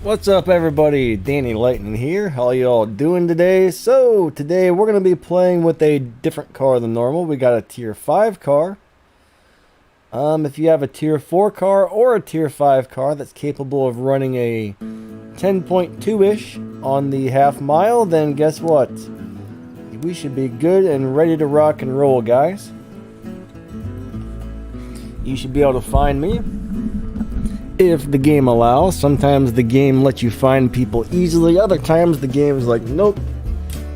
What's up, everybody? Danny Lightning here. How y'all doing today? So today we're going to be playing with a different car than normal. We got a tier 5 car. If you have a tier 4 car or a tier 5 car that's capable of running a 10.2-ish on the half mile, then guess what? We should be good and ready to rock and roll, guys. You should be able to find me if the game allows. Sometimes the game lets you find people easily. Other times the game's like, nope,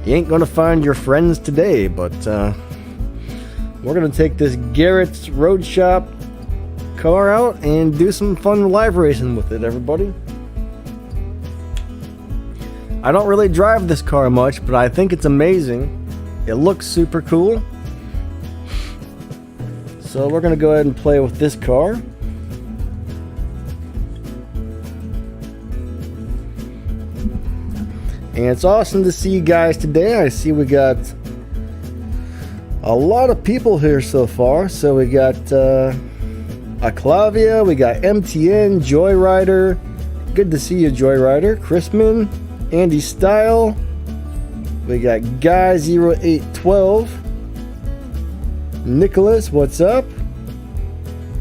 you ain't gonna find your friends today. But we're gonna take this Garrett's Road Shop car out and do some fun live racing with it, everybody. I don't really drive this car much, but I think it's amazing. It looks super cool. So we're gonna go ahead and play with this car. And it's awesome to see you guys today. I see we got a lot of people here so far. So we got Aclavia, we got MTN, Joyrider. Good to see you, Joyrider. Chrisman, Andy Style. We got Guy0812. Nicholas, what's up?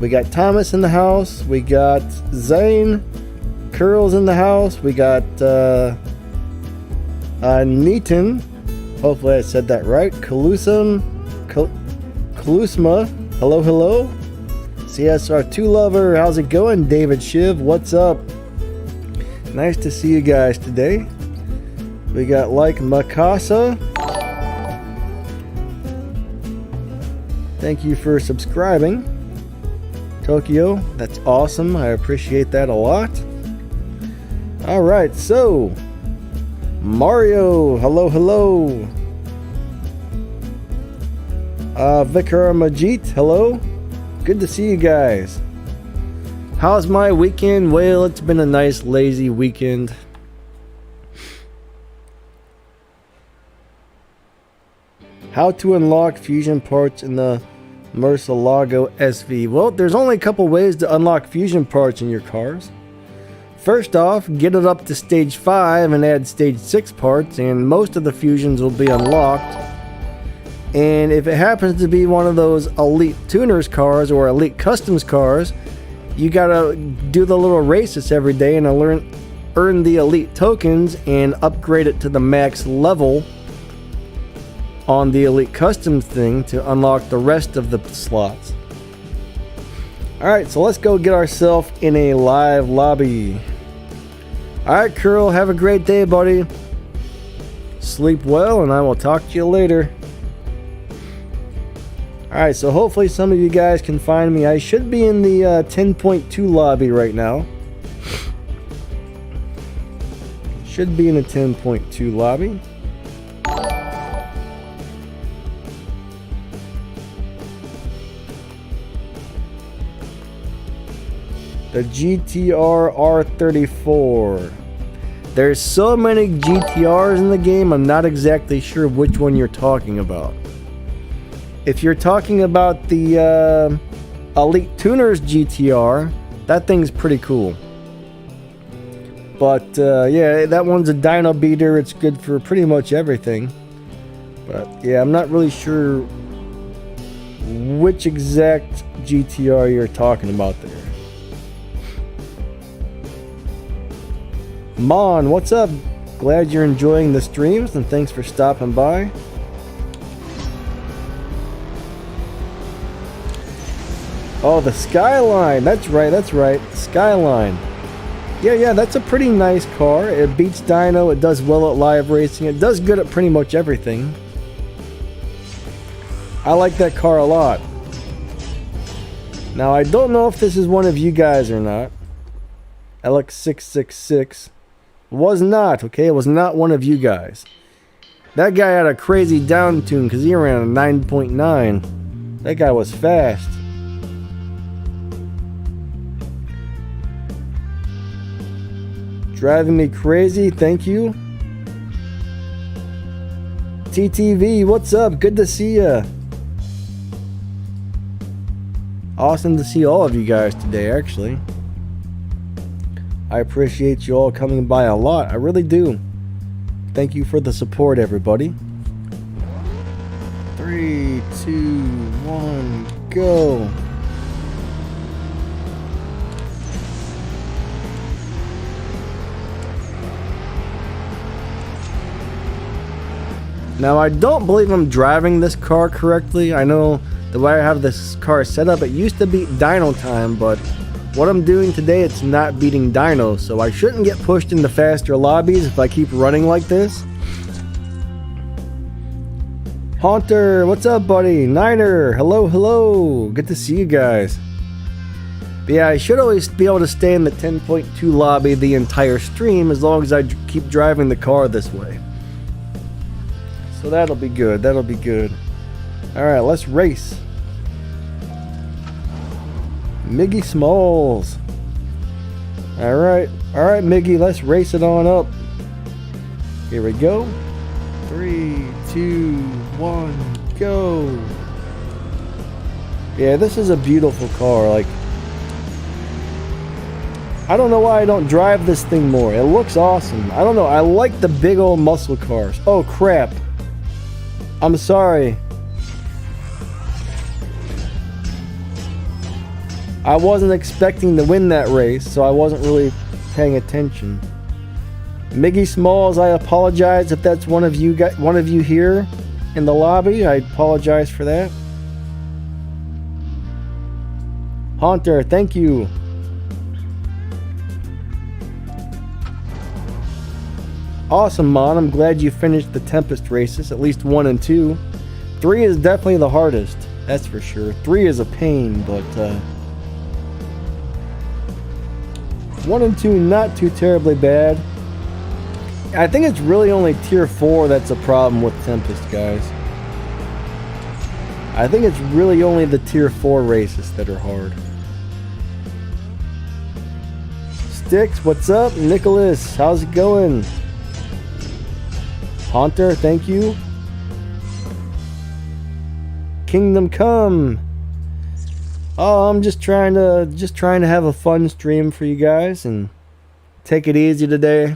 We got Thomas in the house. We got Zane. Curls in the house. We got Neaton, hopefully I said that right. Kalusma, hello. CSR2 Lover, how's it going? David Shiv, what's up? Nice to see you guys today. We got like Makasa. Thank you for subscribing. Tokyo, that's awesome. I appreciate that a lot. Alright, so Mario, hello. Vikar Majit, hello. Good to see you guys. How's my weekend? Well, it's been a nice lazy weekend. How to unlock fusion parts in the Murcielago SV. Well, there's only a couple ways to unlock fusion parts in your cars. First off, get it up to stage 5 and add stage 6 parts, and most of the fusions will be unlocked. And if it happens to be one of those elite tuners cars or elite customs cars, you gotta do the little races every day and earn the elite tokens and upgrade it to the max level on the elite customs thing to unlock the rest of the slots. Alright, so let's go get ourselves in a live lobby. Alright, Curl, have a great day, buddy. Sleep well, and I will talk to you later. Alright, so hopefully some of you guys can find me. I should be in the 10.2 lobby right now. Should be in a 10.2 lobby. The GTR R34. There's so many GTRs in the game, I'm not exactly sure which one you're talking about. If you're talking about the Elite Tuners GTR, that thing's pretty cool. But yeah, that one's a dyno beater. It's good for pretty much everything. But yeah, I'm not really sure which exact GTR you're talking about there. Mon, what's up? Glad you're enjoying the streams, and thanks for stopping by. Oh, the Skyline. That's right. Skyline. Yeah, that's a pretty nice car. It beats dyno. It does well at live racing. It does good at pretty much everything. I like that car a lot. Now, I don't know if this is one of you guys or not. Alex666. Was not, okay? It was not one of you guys. That guy had a crazy down tune because he ran a 9.9. That guy was fast. Driving me crazy, thank you. TTV, what's up? Good to see ya. Awesome to see all of you guys today, actually. I appreciate you all coming by a lot. I really do. Thank you for the support, everybody. 3, 2, 1, go. Now, I don't believe I'm driving this car correctly. I know the way I have this car set up, it used to beat dyno time, but what I'm doing today, it's not beating dyno, so I shouldn't get pushed into faster lobbies if I keep running like this. Haunter, what's up, buddy? Niner, hello, hello. Good to see you guys. But yeah, I should always be able to stay in the 10.2 lobby the entire stream as long as I keep driving the car this way. So that'll be good. That'll be good. Alright, let's race. Miggy Smalls. Alright. Alright, Miggy, let's race it on up. Here we go. 3, 2, 1, go. Yeah, this is a beautiful car. Like, I don't know why I don't drive this thing more. It looks awesome. I don't know. I like the big old muscle cars. Oh, crap. I'm sorry. I wasn't expecting to win that race, so I wasn't really paying attention. Miggy Smalls, I apologize if that's one of you here in the lobby. I apologize for that. Haunter, thank you. Awesome, Mon. I'm glad you finished the Tempest races, at least 1 and 2. 3 is definitely the hardest, that's for sure. 3 is a pain, but 1 and 2 not too terribly bad. I think it's really only tier 4 that's a problem with Tempest, guys. I think it's really only the tier 4 races that are hard. Sticks, what's up? Nicholas, how's it going? Haunter, thank you. Kingdom Come. Oh, I'm just trying to have a fun stream for you guys and take it easy today.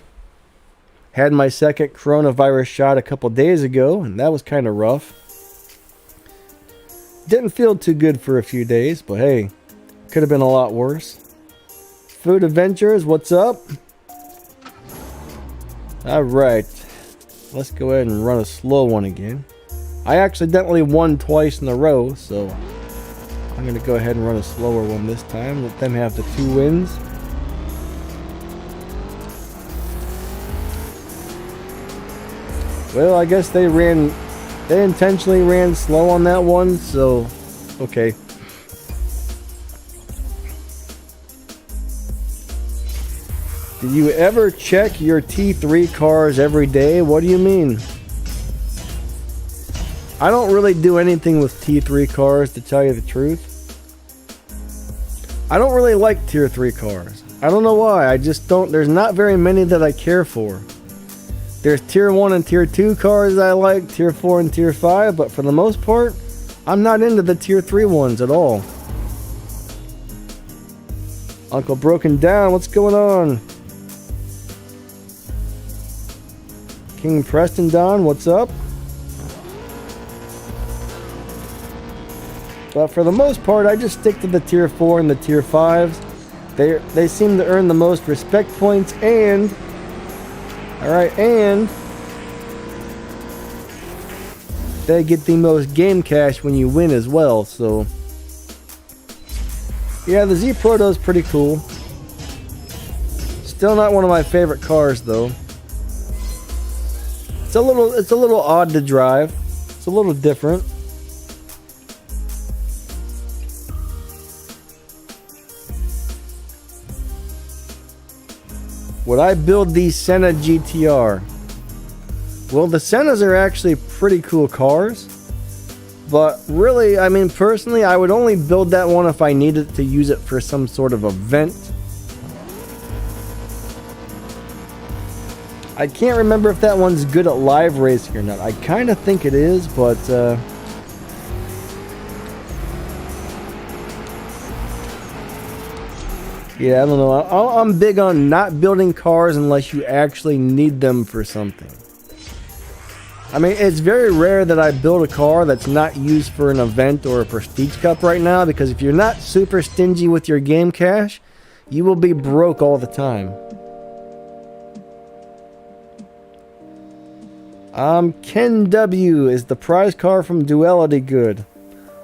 Had my second coronavirus shot a couple days ago, and that was kind of rough. Didn't feel too good for a few days, but hey, could have been a lot worse. Food Adventures, what's up? Alright. Let's go ahead and run a slow one again. I accidentally won twice in a row, so I'm going to go ahead and run a slower one this time. Let them have the 2 wins. Well, I guess they intentionally ran slow on that one, so okay. Do you ever check your T3 cars every day? What do you mean? I don't really do anything with T3 cars, to tell you the truth. I don't really like tier 3 cars. I don't know why. I just don't. There's not very many that I care for. There's tier 1 and tier 2 cars that I like, tier 4 and tier 5, but for the most part, I'm not into the tier 3 ones at all. Uncle Broken Down, what's going on? King Preston Don, what's up? But for the most part, I just stick to the tier 4 and the tier 5s. They seem to earn the most respect points, and and they get the most game cash when you win as well. So yeah, the Z Proto is pretty cool. Still not one of my favorite cars though. It's a little odd to drive. It's a little different. Would I build the Senna GTR? Well, the Sennas are actually pretty cool cars. But really, I mean, personally, I would only build that one if I needed to use it for some sort of event. I can't remember if that one's good at live racing or not. I kind of think it is, but Yeah, I don't know. I'm big on not building cars unless you actually need them for something. I mean, it's very rare that I build a car that's not used for an event or a prestige cup right now, because if you're not super stingy with your game cash, you will be broke all the time. Ken W. Is the prize car from Duality good?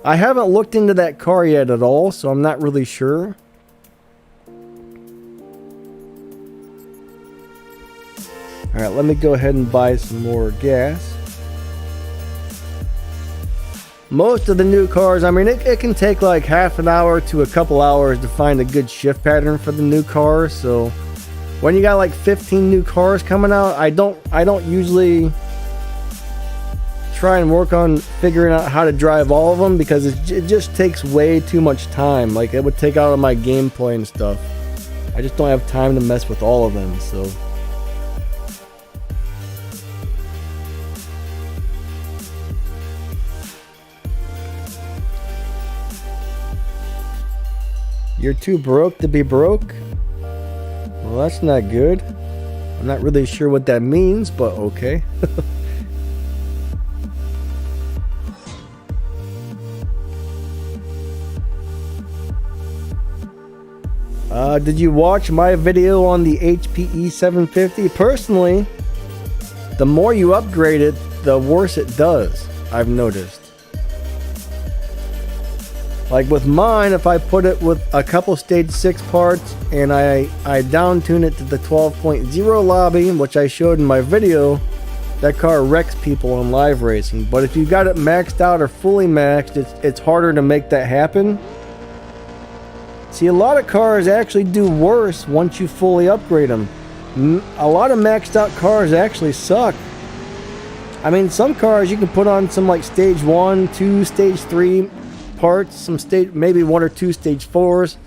I haven't looked into that car yet at all, so I'm not really sure. Alright, let me go ahead and buy some more gas. Most of the new cars, I mean, it can take like half an hour to a couple hours to find a good shift pattern for the new cars. So when you got like 15 new cars coming out, I don't usually try and work on figuring out how to drive all of them, because it just takes way too much time. Like, it would take out of my gameplay and stuff. I just don't have time to mess with all of them, so. You're too broke to be broke? Well, that's not good. I'm not really sure what that means, but okay. Did you watch my video on the HPE 750? Personally, the more you upgrade it, the worse it does, I've noticed. Like with mine, if I put it with a couple stage 6 parts and I down tune it to the 12.0 lobby, which I showed in my video, that car wrecks people on live racing. But if you got it maxed out or fully maxed, it's harder to make that happen. See, a lot of cars actually do worse once you fully upgrade them. A lot of maxed out cars actually suck. I mean, some cars you can put on some like stage 1, 2, stage 3 parts, some stage, maybe 1 or 2 stage 4s.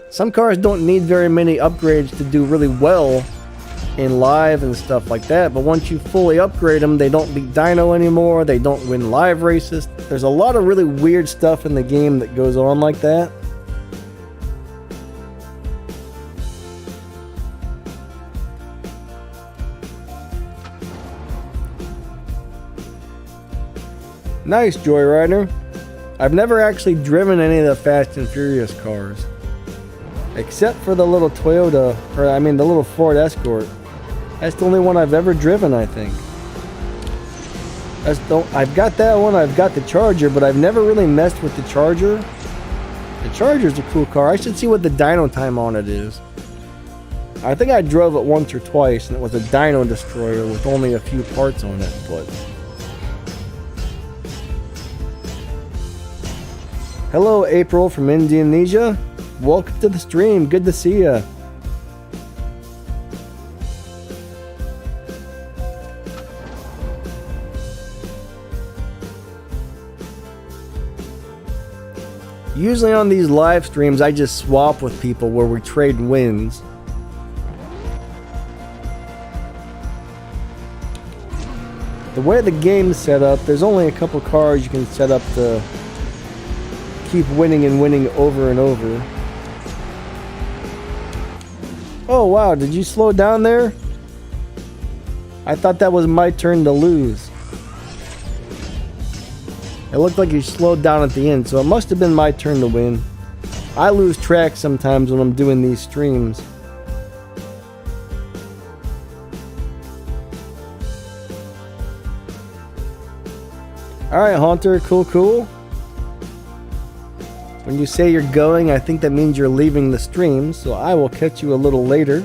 Some cars don't need very many upgrades to do really well in live and stuff like that, but once you fully upgrade them, they don't beat dyno anymore, they don't win live races. There's a lot of really weird stuff in the game that goes on like that. Nice, Joyrider. I've never actually driven any of the Fast and Furious cars. Except for the little Toyota, or I mean the little Ford Escort. That's the only one I've ever driven, I think. I've got that one, I've got the Charger, but I've never really messed with the Charger. The Charger's a cool car. I should see what the dyno time on it is. I think I drove it once or twice, and it was a dyno destroyer with only a few parts on it, but... Hello, April from Indonesia. Welcome to the stream. Good to see ya. Usually on these live streams, I just swap with people where we trade wins. The way the game's set up, there's only a couple cars you can set up to keep winning and winning over and over. Oh wow, did you slow down there? I thought that was my turn to lose. It looked like you slowed down at the end, so it must have been my turn to win. I lose track sometimes when I'm doing these streams. Alright, Haunter, cool. When you say you're going, I think that means you're leaving the stream, so I will catch you a little later.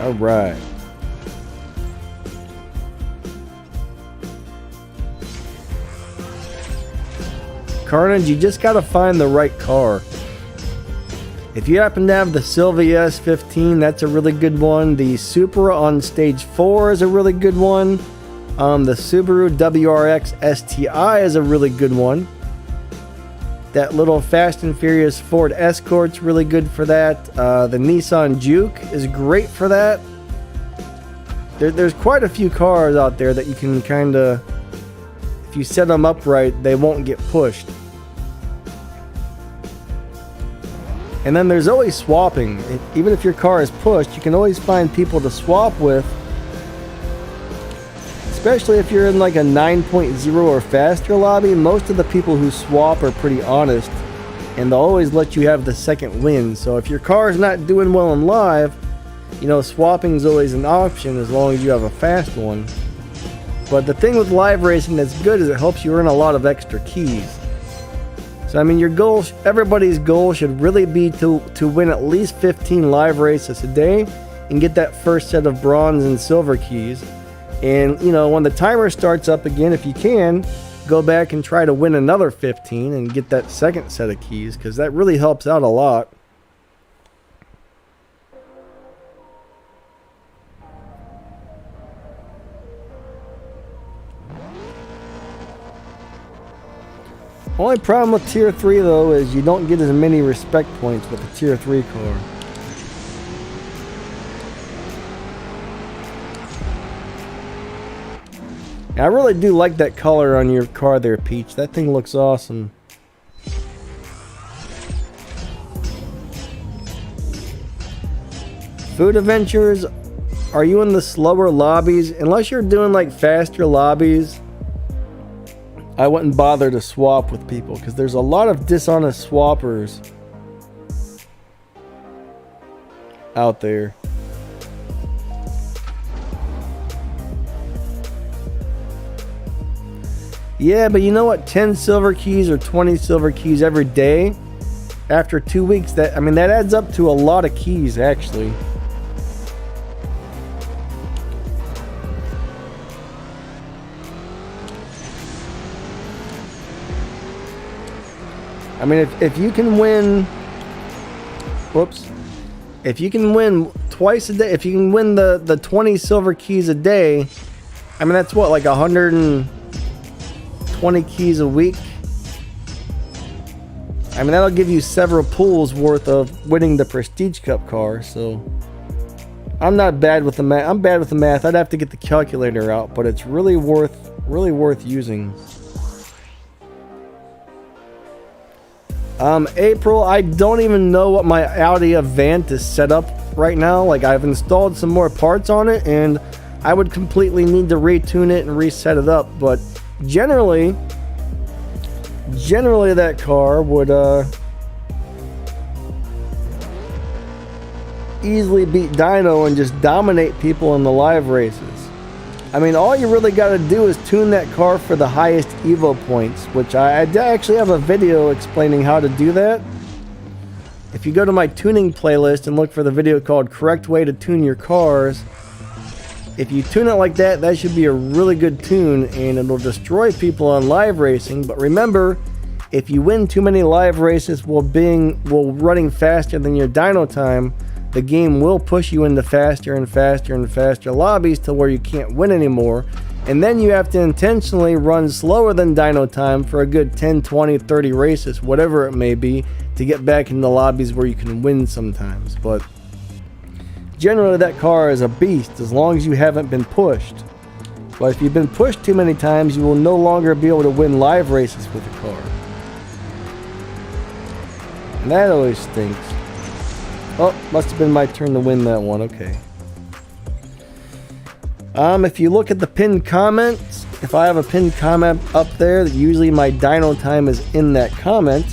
All right. Carnage, you just gotta find the right car. If you happen to have the Sylvia S15, that's a really good one. The Supra on stage 4 is a really good one. The Subaru WRX STI is a really good one. That little Fast and Furious Ford Escort's really good for that. The Nissan Juke is great for that. There's quite a few cars out there that you can kind of, if you set them up right, they won't get pushed. And then there's always swapping. Even if your car is pushed, you can always find people to swap with. Especially if you're in like a 9.0 or faster lobby, most of the people who swap are pretty honest. And they'll always let you have the second win. So if your car is not doing well in live, you know, swapping is always an option as long as you have a fast one. But the thing with live racing that's good is it helps you earn a lot of extra keys. So I mean, your goal, everybody's goal should really be to win at least 15 live races a day and get that first set of bronze and silver keys. And you know, when the timer starts up again, if you can, go back and try to win another 15 and get that second set of keys, because that really helps out a lot. Only problem with Tier 3 though is you don't get as many respect points with a Tier 3 car. I really do like that color on your car there, Peach. That thing looks awesome. Food Adventures, are you in the slower lobbies? Unless you're doing like faster lobbies, I wouldn't bother to swap with people because there's a lot of dishonest swappers out there. Yeah, but you know what? 10 silver keys or 20 silver keys every day after 2 weeks, that adds up to a lot of keys actually. I mean, if you can win, if you can win twice a day, if you can win the 20 silver keys a day, I mean, that's what, like 120 keys a week? I mean, that'll give you several pools worth of winning the Prestige Cup car, so I'm not bad with the math. I'm bad with the math. I'd have to get the calculator out, but it's really worth using. April, I don't even know what my Audi Avant is set up right now. Like, I've installed some more parts on it, and I would completely need to retune it and reset it up. But generally that car would easily beat Dyno and just dominate people in the live races. I mean, all you really got to do is tune that car for the highest Evo points, which I actually have a video explaining how to do that. If you go to my tuning playlist and look for the video called Correct Way to Tune Your Cars, if you tune it like that, that should be a really good tune, and it'll destroy people on live racing. But remember, if you win too many live races while running faster than your dyno time, the game will push you into faster and faster and faster lobbies to where you can't win anymore. And then you have to intentionally run slower than dyno time for a good 10, 20, 30 races, whatever it may be, to get back in the lobbies where you can win sometimes. But generally that car is a beast as long as you haven't been pushed. But if you've been pushed too many times, you will no longer be able to win live races with the car. And that always stinks. Oh, must have been my turn to win that one. Okay. If you look at the pinned comments, if I have a pinned comment up there, usually my dyno time is in that comment.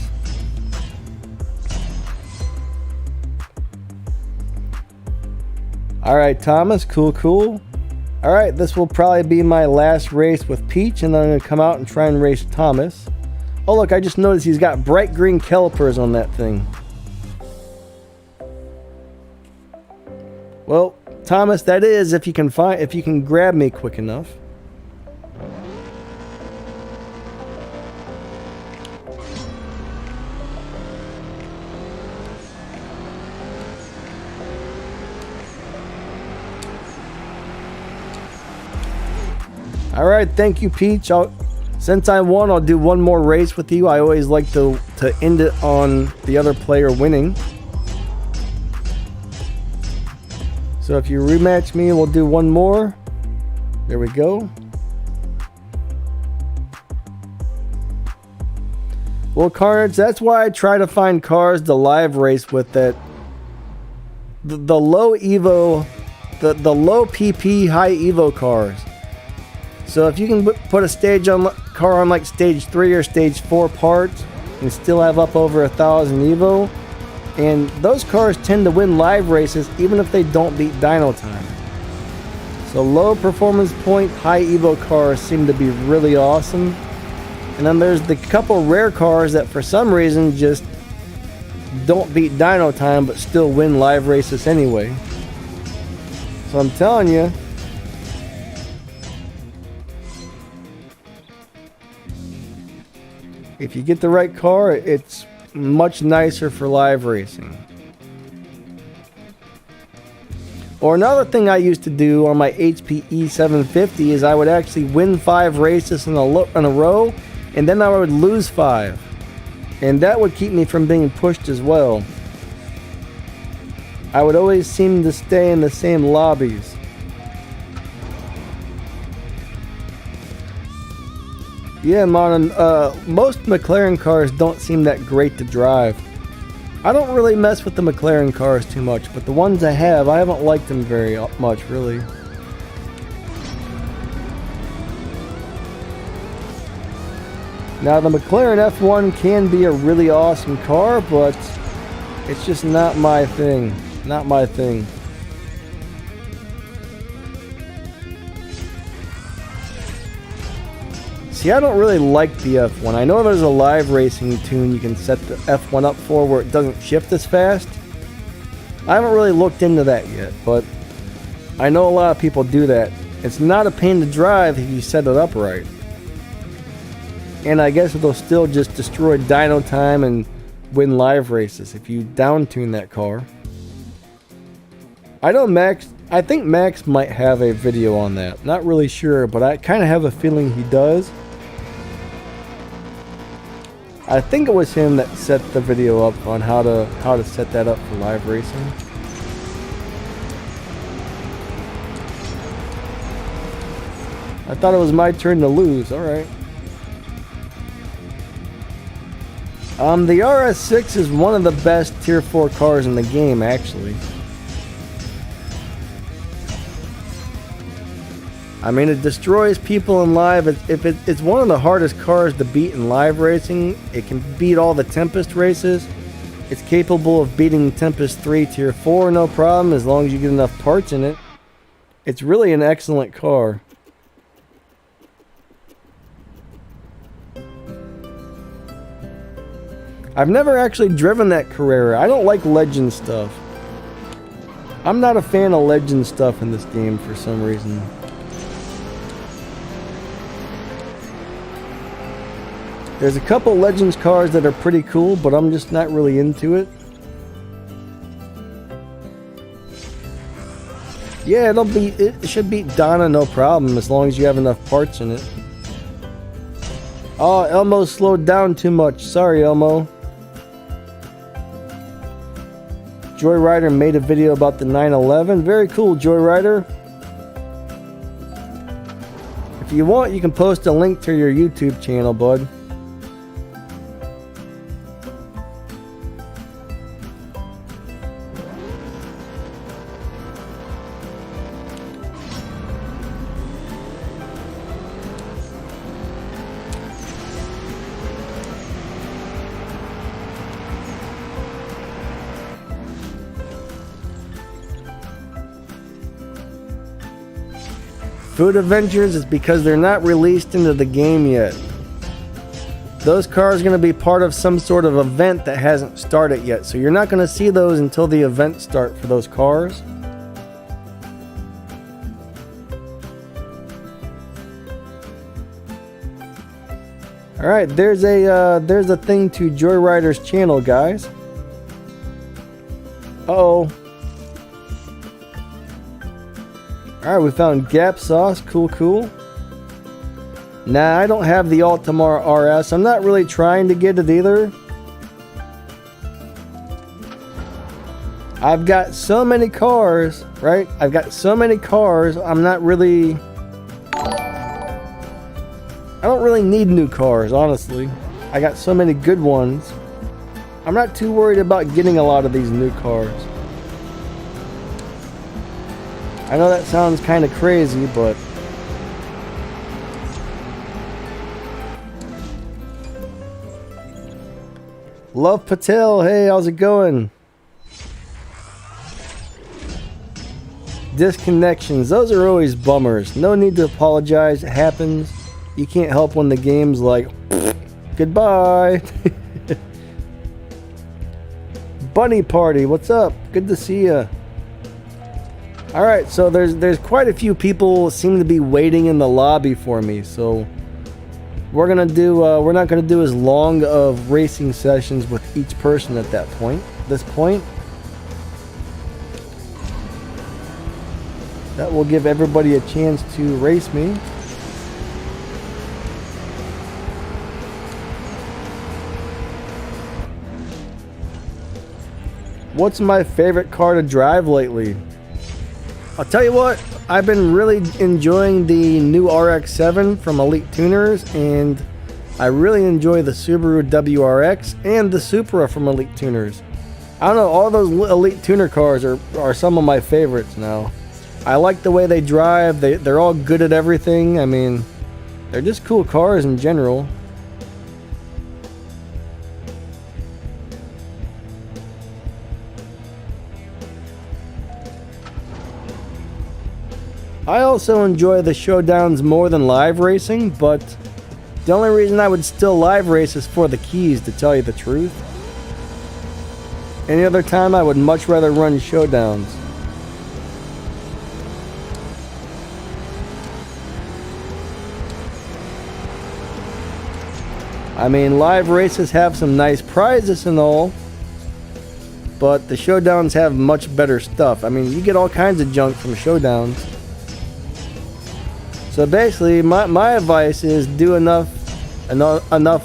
Alright, Thomas, cool. Alright, this will probably be my last race with Peach, and then I'm going to come out and try and race Thomas. Oh look, I just noticed he's got bright green calipers on that thing. Well, Thomas, that is if you can grab me quick enough. Alright, thank you, Peach. Since I won, I'll do one more race with you. I always like to to end it on the other player winning. So if you rematch me, we'll do one more. There we go. Well, Carnage, that's why I try to find cars to live race with that the low Evo, the low PP, high Evo cars. So if you can put a car on like stage 3 or stage 4 parts and still have up over 1,000 Evo, and those cars tend to win live races even if they don't beat dyno time. So low performance point, high Evo cars seem to be really awesome. And then there's the couple rare cars that for some reason just don't beat dyno time but still win live races anyway. So I'm telling you, if you get the right car, it's much nicer for live racing. Or another thing I used to do on my HPE 750 is I would actually win 5 races in a row, and then I would lose 5. And that would keep me from being pushed as well. I would always seem to stay in the same lobbies. Yeah, man, most McLaren cars don't seem that great to drive. I don't really mess with the McLaren cars too much, but the ones I haven't liked them very much, really. Now, the McLaren F1 can be a really awesome car, but it's just not my thing. Not my thing. See, I don't really like the F1. I know there's a live racing tune you can set the F1 up for where it doesn't shift as fast. I haven't really looked into that yet, but I know a lot of people do that. It's not a pain to drive if you set it up right. And I guess it'll still just destroy dyno time and win live races if you down tune that car. I think Max might have a video on that. Not really sure, but I kind of have a feeling he does. I think it was him that set the video up on how to set that up for live racing. I thought it was my turn to lose. All right. The RS6 is one of the best Tier 4 cars in the game, actually. I mean, it destroys people in live. It's one of the hardest cars to beat in live racing. It can beat all the Tempest races. It's capable of beating Tempest 3 Tier 4 no problem as long as you get enough parts in it. It's really an excellent car. I've never actually driven that Carrera. I don't like Legend stuff. I'm not a fan of Legend stuff in this game for some reason. There's a couple Legends cars that are pretty cool, but I'm just not really into it. Yeah, it should beat Donna no problem as long as you have enough parts in it. Oh, Elmo slowed down too much. Sorry, Elmo. Joyrider made a video about the 911. Very cool, Joyrider. If you want, you can post a link to your YouTube channel, bud. Food Adventures is because they're not released into the game yet. Those cars are going to be part of some sort of event that hasn't started yet, so you're not going to see those until the events start for those cars. Alright, there's a thing to Joyrider's channel, guys. Uh-oh. Alright, we found Gap Sauce. Cool, cool. Nah, I don't have the Altamar RS. I'm not really trying to get it either. I've got so many cars, right? I've got so many cars, I don't really need new cars, honestly. I got so many good ones. I'm not too worried about getting a lot of these new cars. I know that sounds kind of crazy, but Love Patel, hey, how's it going? Disconnections, those are always bummers. No need to apologize, it happens. You can't help when the game's like, goodbye. Bunny Party, what's up? Good to see ya. Alright, so there's quite a few people seem to be waiting in the lobby for me, so we're not gonna do as long of racing sessions with each person at this point. That will give everybody a chance to race me. What's my favorite car to drive lately? I'll tell you what, I've been really enjoying the new RX-7 from Elite Tuners, and I really enjoy the Subaru WRX and the Supra from Elite Tuners. I don't know, all those Elite Tuner cars are some of my favorites now. I like the way they drive, they're all good at everything. I mean, they're just cool cars in general. I also enjoy the Showdowns more than live racing, but the only reason I would still live race is for the keys, to tell you the truth. Any other time I would much rather run Showdowns. I mean, live races have some nice prizes and all, but the Showdowns have much better stuff. I mean, you get all kinds of junk from Showdowns. So basically, my advice is do enough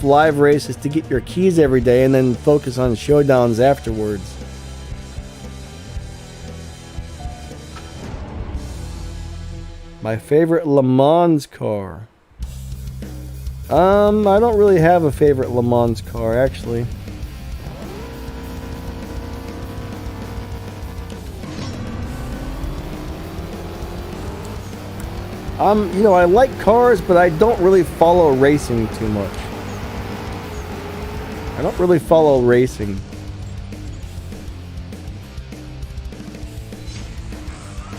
live races to get your keys every day, and then focus on Showdowns afterwards. My favorite Le Mans car. I don't really have a favorite Le Mans car, actually. You know, I like cars, but I don't really follow racing too much. I don't really follow racing.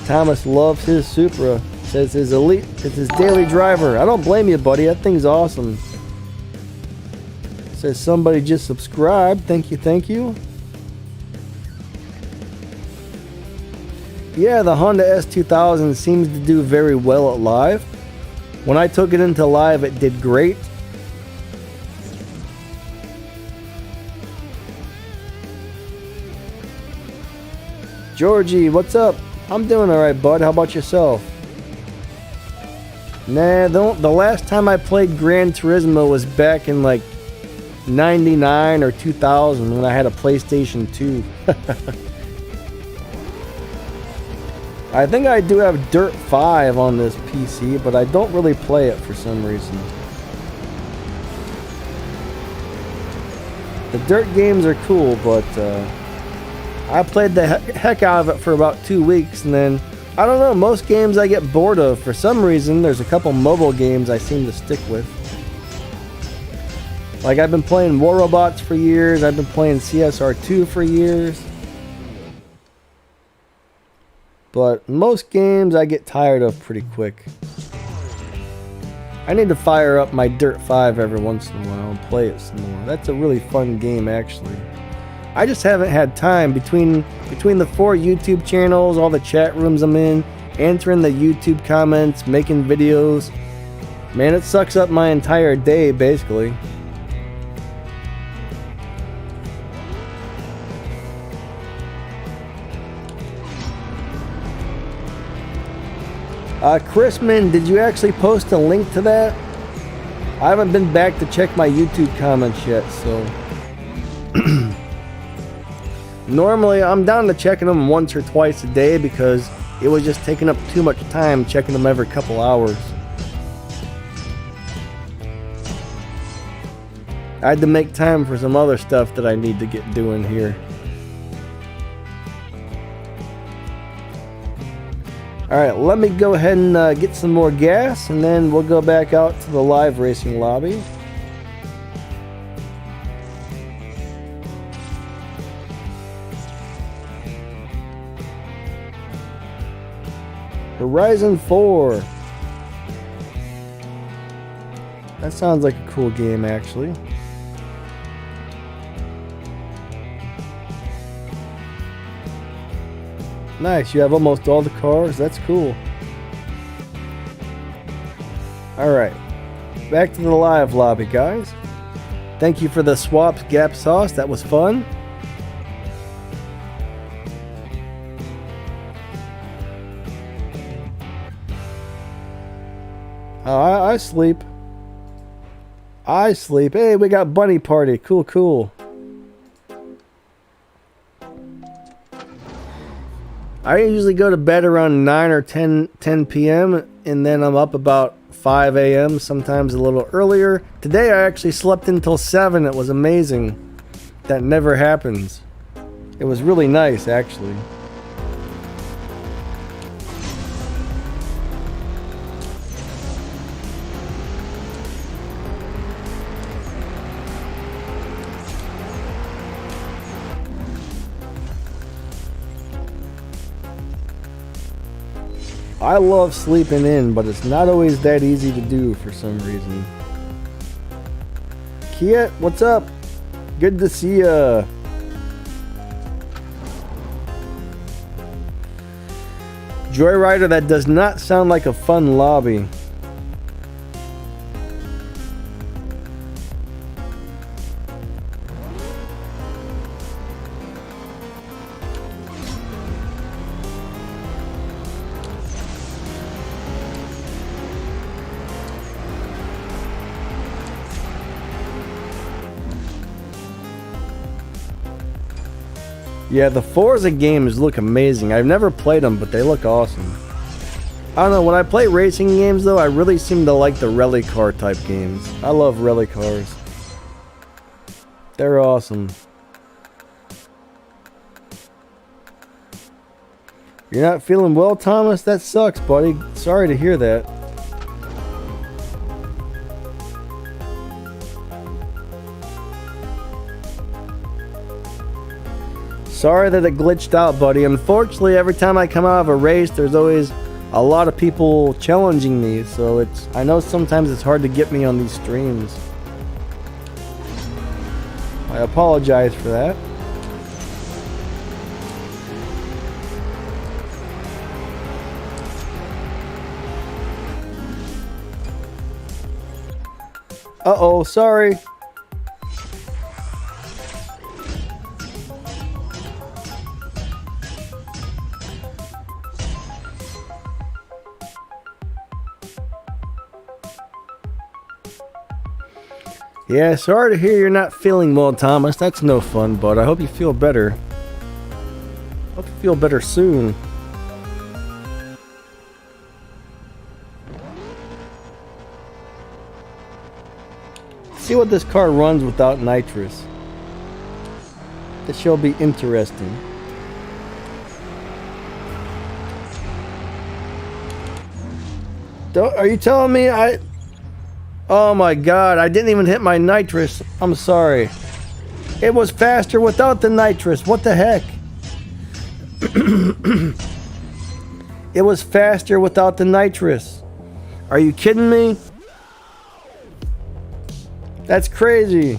Thomas loves his Supra. Says his Elite, it's his daily driver. I don't blame you, buddy. That thing's awesome. Says somebody just subscribed. Thank you, thank you. Yeah, the Honda S2000 seems to do very well at live. When I took it into live, it did great. Georgie, what's up? I'm doing alright, bud. How about yourself? Nah, the last time I played Gran Turismo was back in like 99 or 2000 when I had a PlayStation 2. I think I do have Dirt 5 on this PC, but I don't really play it for some reason. The Dirt games are cool, but I played the heck out of it for about 2 weeks, and then, I don't know, most games I get bored of. For some reason, there's a couple mobile games I seem to stick with. Like, I've been playing War Robots for years, I've been playing CSR2 for years. But most games I get tired of pretty quick. I need to fire up my Dirt 5 every once in a while and play it some more. That's a really fun game, actually. I just haven't had time between the 4 YouTube channels, all the chat rooms I'm in, answering the YouTube comments, making videos. Man, it sucks up my entire day, basically. Chrisman, did you actually post a link to that? I haven't been back to check my YouTube comments yet, so... Normally, I'm down to checking them once or twice a day because it was just taking up too much time checking them every couple hours. I had to make time for some other stuff that I need to get doing here. Alright, let me go ahead and get some more gas, and then we'll go back out to the live racing lobby. Horizon 4. That sounds like a cool game, actually. Nice, you have almost all the cars. That's cool. Alright, back to the live lobby, guys. Thank you for the swaps gap sauce. That was fun. I sleep. I sleep. Hey, we got bunny party. Cool, cool. I usually go to bed around 9 or 10 p.m. and then I'm up about 5 a.m., sometimes a little earlier. Today I actually slept until 7. It was amazing. That never happens. It was really nice, actually. I love sleeping in, but it's not always that easy to do for some reason. Kiet, what's up? Good to see ya. Joyrider, that does not sound like a fun lobby. Yeah, the Forza games look amazing. I've never played them, but they look awesome. I don't know, when I play racing games though, I really seem to like the rally car type games. I love rally cars. They're awesome. You're not feeling well, Thomas? That sucks, buddy. Sorry to hear that. Sorry that it glitched out, buddy. Unfortunately, every time I come out of a race, there's always a lot of people challenging me, so I know sometimes it's hard to get me on these streams. I apologize for that. Uh-oh, sorry. Yeah, sorry to hear you're not feeling well, Thomas. That's no fun, bud. I hope you feel better. Hope you feel better soon. See what this car runs without nitrous. This shall be interesting. Are you telling me Oh my god, I didn't even hit my nitrous. I'm sorry. It was faster without the nitrous. What the heck? It was faster without the nitrous. Are you kidding me? That's crazy.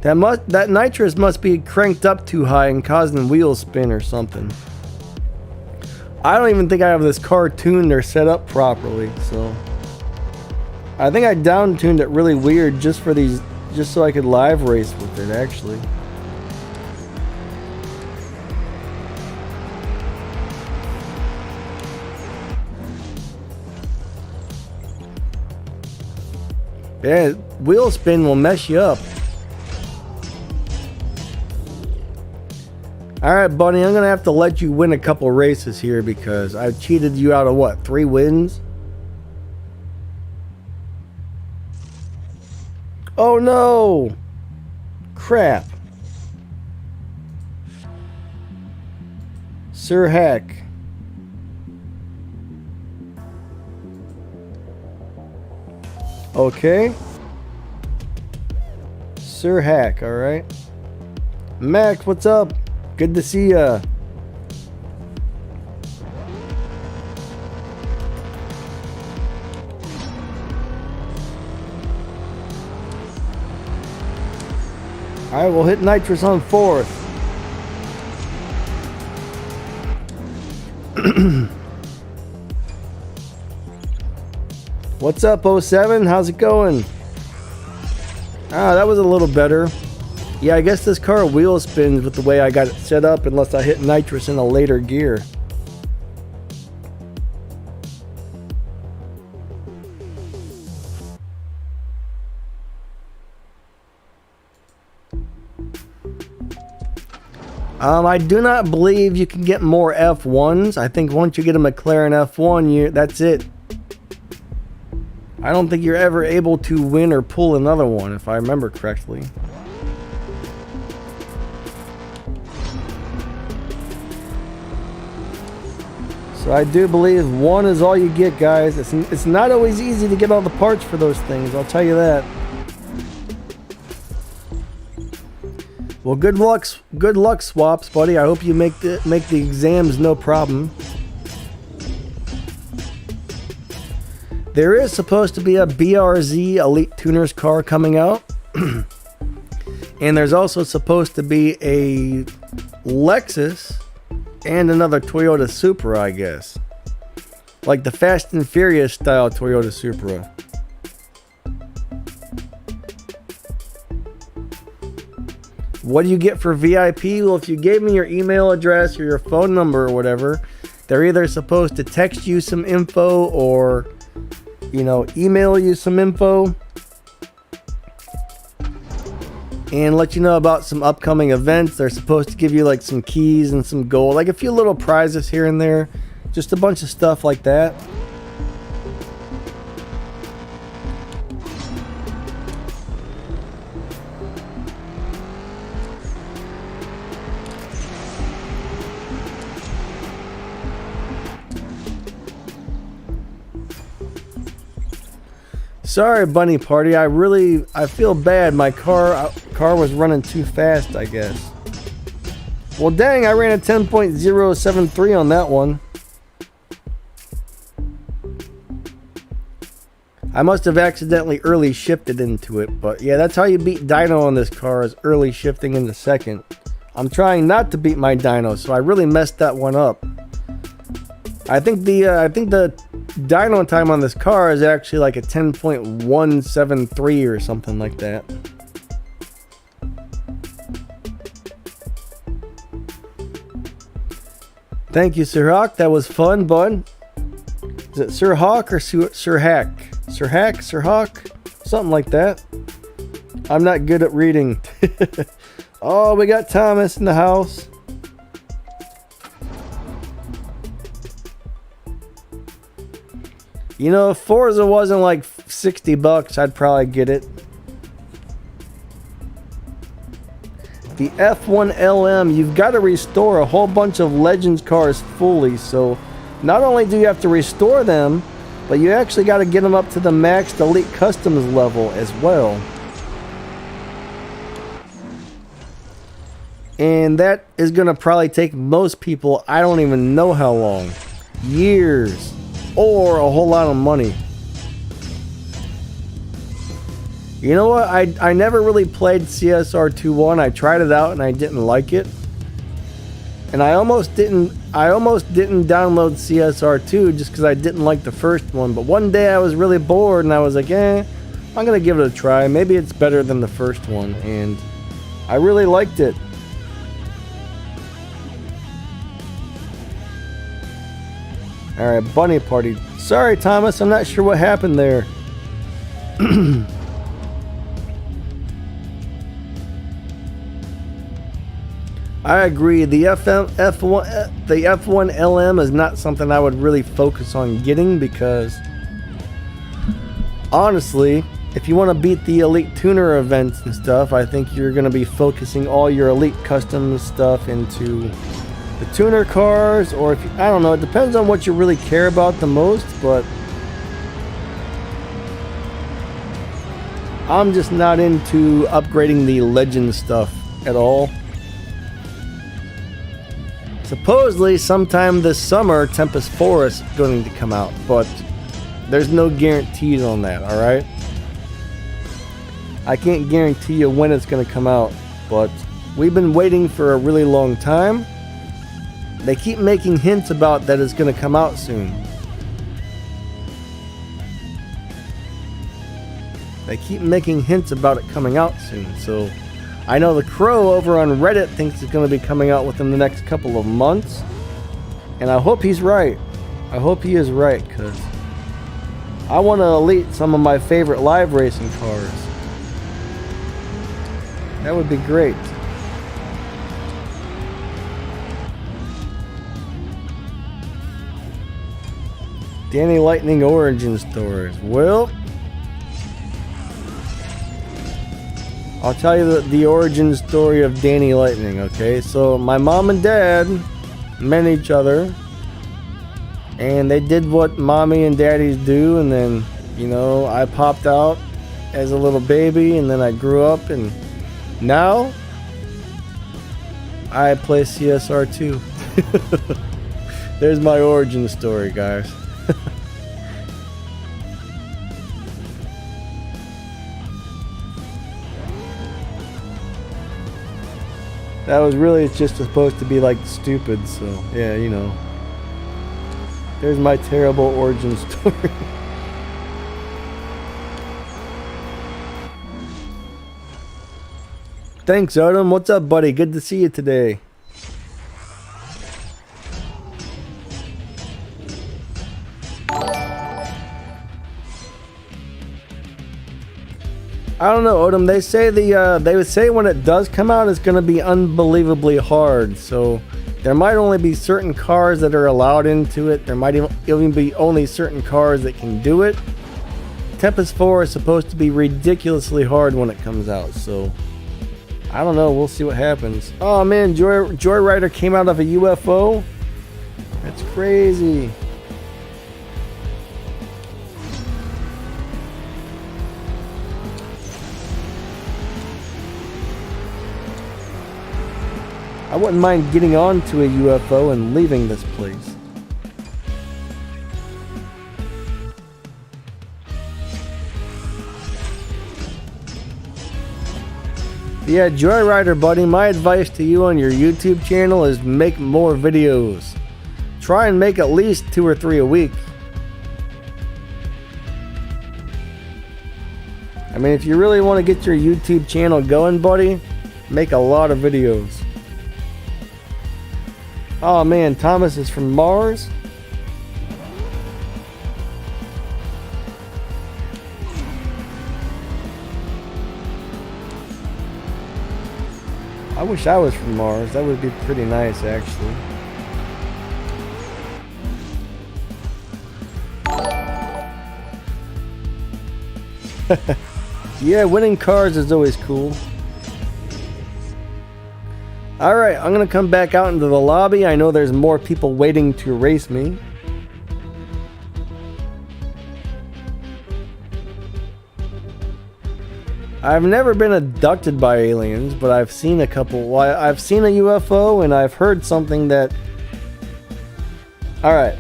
That nitrous must be cranked up too high and causing wheel spin or something. I don't even think I have this car tuned or set up properly, so I think I down tuned it really weird just so I could live race with it actually. Yeah, wheel spin will mess you up. Alright, Bunny, I'm gonna have to let you win a couple races here because I've cheated you out of what, 3 wins? Oh no! Crap. Sir Hack. Okay. Sir Hack, alright. Max, what's up? Good to see ya. Alright, we'll hit nitrous on 4th. What's up, 07? How's it going? Ah, that was a little better. Yeah, I guess this car wheel spins with the way I got it set up unless I hit nitrous in a later gear. I do not believe you can get more F1s. I think once you get a McLaren F1, that's it. I don't think you're ever able to win or pull another one, if I remember correctly. So I do believe 1 is all you get, guys. It's not always easy to get all the parts for those things, I'll tell you that. Well, good luck, Swaps, buddy. I hope you make the exams no problem. There is supposed to be a BRZ Elite Tuners car coming out. And there's also supposed to be a Lexus and another Toyota Supra, I guess. Like the Fast and Furious style Toyota Supra. What do you get for VIP? Well, if you gave me your email address or your phone number or whatever, they're either supposed to text you some info or, you know, email you some info and let you know about some upcoming events. They're supposed to give you like some keys and some gold, like a few little prizes here and there, just a bunch of stuff like that. Sorry, Bunny Party. I feel bad. My car was running too fast, I guess. Well, dang, I ran a 10.073 on that one. I must have accidentally early shifted into it, but yeah, that's how you beat dyno on this car, is early shifting into second. I'm trying not to beat my dyno, so I really messed that one up. I think the dyno time on this car is actually like a 10.173 or something like that. Thank you, Sir Hawk. That was fun, bud. Is it Sir Hawk or Sir Hack? Sir Hack? Sir Hawk? Something like that. I'm not good at reading. Oh, we got Thomas in the house. You know, if Forza wasn't like 60 bucks, I'd probably get it. The F1 LM, you've got to restore a whole bunch of Legends cars fully. So not only do you have to restore them, but you actually got to get them up to the maxed Elite Customs level as well. And that is going to probably take most people, I don't even know how long. Years. Or a whole lot of money. You know what? I never really played CSR2 1. I tried it out and I didn't like it. And I almost didn't download CSR2 just because I didn't like the first one. But one day I was really bored and I was like, I'm gonna give it a try. Maybe it's better than the first one. And I really liked it. Alright, Bunny Party. Sorry, Thomas, I'm not sure what happened there. I agree. The F1 LM is not something I would really focus on getting because, honestly, if you want to beat the Elite Tuner events and stuff, I think you're going to be focusing all your Elite Custom stuff into the tuner cars, or if you, I don't know, it depends on what you really care about the most, but I'm just not into upgrading the Legend stuff at all. Supposedly, sometime this summer, Tempest Forest is going to come out, but there's no guarantees on that, alright? I can't guarantee you when it's going to come out, but we've been waiting for a really long time. They keep making hints about that it's going to come out soon. They keep making hints about it coming out soon, so I know the Crow over on Reddit thinks it's going to be coming out within the next couple of months, and I hope he's right. I hope he is right, because I want to elite some of my favorite live racing cars. That would be great. Danny Lightning origin stories. Well, I'll tell you the origin story of Danny Lightning, okay? So my mom and dad met each other, and they did what mommy and daddies do, and then, you know, I popped out as a little baby, and then I grew up, and now I play CSR2. There's my origin story, guys. That was really just supposed to be like stupid, so yeah, you know. There's my terrible origin story. Thanks, Odom. What's up, buddy? Good to see you today. I don't know, Odom. They say they would say when it does come out, it's going to be unbelievably hard. So there might only be certain cars that are allowed into it. There might even be only certain cars that can do it. Tempest 4 is supposed to be ridiculously hard when it comes out. So I don't know. We'll see what happens. Oh man, Joyrider came out of a UFO. That's crazy. I wouldn't mind getting onto a UFO and leaving this place. Yeah, Joyrider buddy, my advice to you on your YouTube channel is make more videos. Try and make at least 2 or 3 a week. I mean, if you really want to get your YouTube channel going, buddy, make a lot of videos. Oh man, Thomas is from Mars. I wish I was from Mars. That would be pretty nice, actually. Yeah, winning cars is always cool. Alright, I'm going to come back out into the lobby. I know there's more people waiting to race me. I've never been abducted by aliens, but I've seen a couple. Well, I've seen a UFO and I've heard something that... Alright,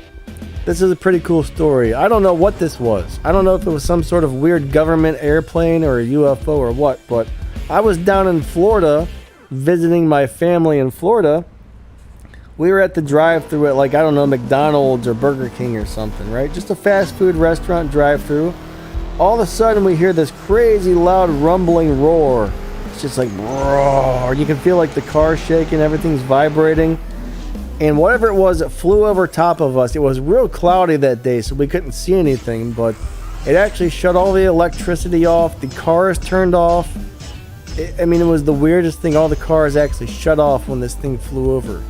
this is a pretty cool story. I don't know what this was. I don't know if it was some sort of weird government airplane or a UFO or what, but I was down in Florida visiting my family in Florida. We were at the drive-thru at, like, I don't know, McDonald's or Burger King or something, right? Just a fast food restaurant drive-thru. All of a sudden we hear this crazy loud rumbling roar. It's just like roar. You can feel like the car shaking, everything's vibrating. And whatever it was, it flew over top of us. It was real cloudy that day, so we couldn't see anything, but it actually shut all the electricity off. The cars turned off. I mean, it was the weirdest thing. All the cars actually shut off when this thing flew over.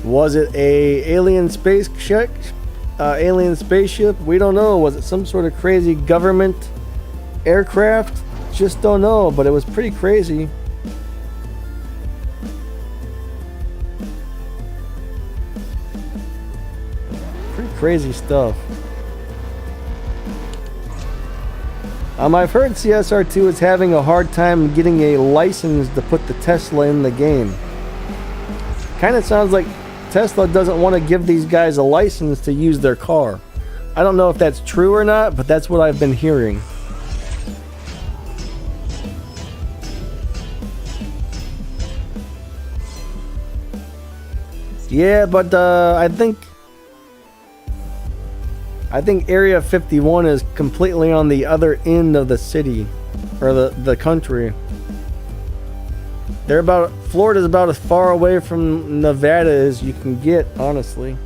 Was it a alien spaceship? We don't know. Was it some sort of crazy government aircraft? Just don't know, but it was pretty crazy. Pretty crazy stuff. I've heard CSR2 is having a hard time getting a license to put the Tesla in the game. Kind of sounds like Tesla doesn't want to give these guys a license to use their car. I don't know if that's true or not, but that's what I've been hearing. Yeah, but I think Area 51 is completely on the other end of the city, or the country. Florida's about as far away from Nevada as you can get, honestly.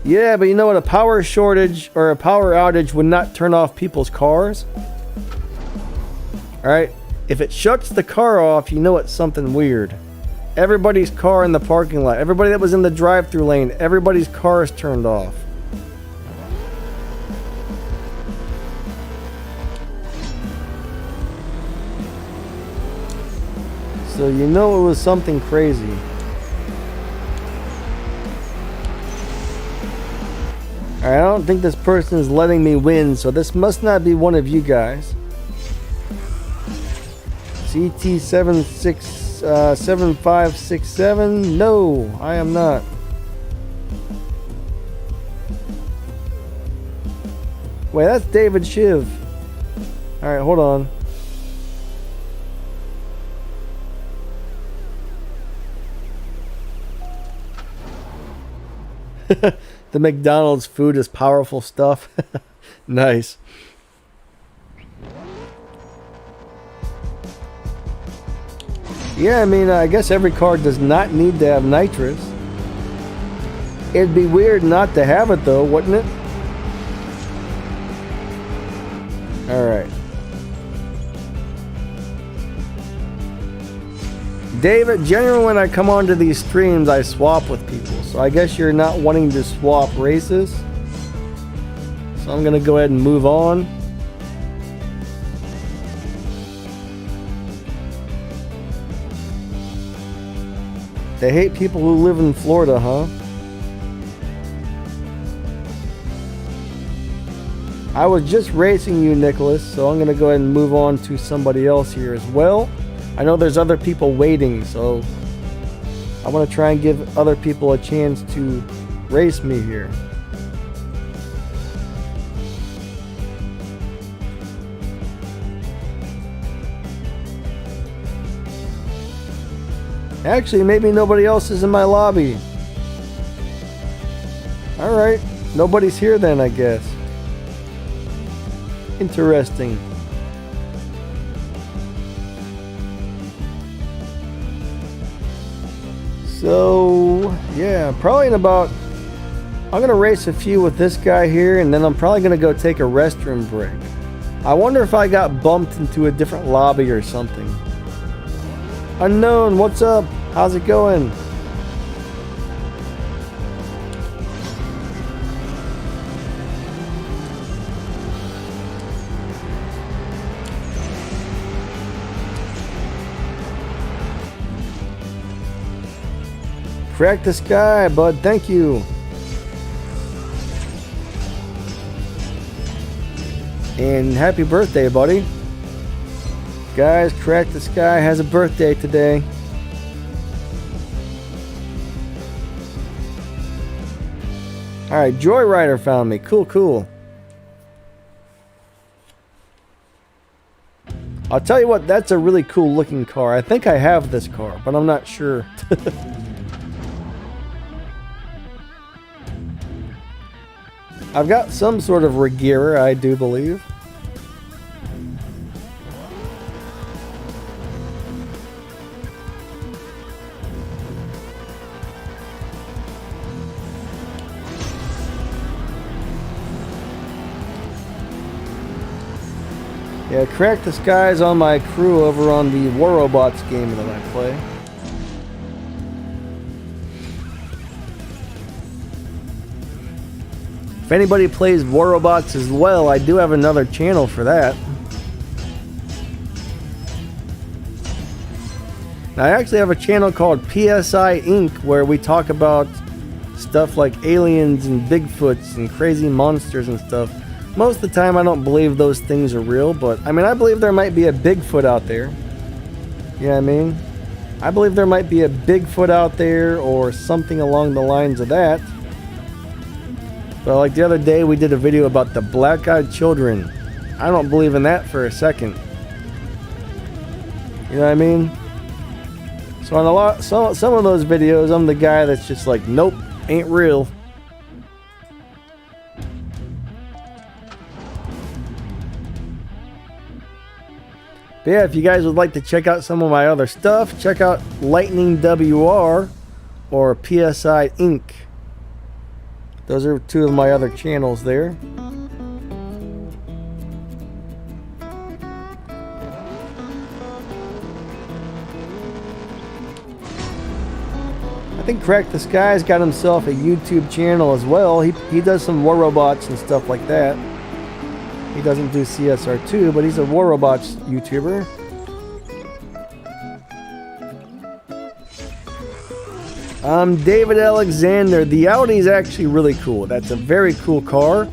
Yeah, but you know what? A power shortage or a power outage would not turn off people's cars. Alright? If it shuts the car off, you know it's something weird. Everybody's car in the parking lot, everybody that was in the drive-through lane, everybody's car is turned off. So you know it was something crazy. Alright, I don't think this person is letting me win, so this must not be one of you guys. CT7567. No, I am not. Wait, that's David Shiv. Alright, hold on. The McDonald's food is powerful stuff. Nice. Yeah, I mean, I guess every car does not need to have nitrous. It'd be weird not to have it though, wouldn't it? Alright. David, generally when I come onto these streams, I swap with people. So I guess you're not wanting to swap races. So I'm going to go ahead and move on. They hate people who live in Florida, huh? I was just racing you, Nicholas, so I'm going to go ahead and move on to somebody else here as well. I know there's other people waiting, so I want to try and give other people a chance to race me here. Actually, maybe nobody else is in my lobby. Alright, nobody's here then, I guess. Interesting. So, yeah, probably in about... I'm going to race a few with this guy here, and then I'm probably going to go take a restroom break. I wonder if I got bumped into a different lobby or something. Unknown, what's up? How's it going? Crack the sky, bud. Thank you. And happy birthday, buddy. Guys, Crack the Sky has a birthday today. Alright, Joyrider found me. Cool, cool. I'll tell you what, that's a really cool looking car. I think I have this car, but I'm not sure. I've got some sort of Regera, I do believe. Yeah, Crack the Skies on my crew over on the War Robots game that I play. If anybody plays War Robots as well, I do have another channel for that. Now, I actually have a channel called PSI Inc. where we talk about stuff like aliens and Bigfoots and crazy monsters and stuff. Most of the time I don't believe those things are real, but I mean, I believe there might be a Bigfoot out there. You know what I mean? I believe there might be a Bigfoot out there or something along the lines of that. But like the other day we did a video about the black-eyed children. I don't believe in that for a second. You know what I mean? So on some of those videos, I'm the guy that's just like, nope, ain't real. But yeah, if you guys would like to check out some of my other stuff, check out Lightning WR or PSI Inc. Those are two of my other channels there. I think Crack the Sky's got himself a YouTube channel as well. He does some War Robots and stuff like that. He doesn't do CSR2, but he's a War Robots YouTuber. David Alexander. The Audi is actually really cool. That's a very cool car.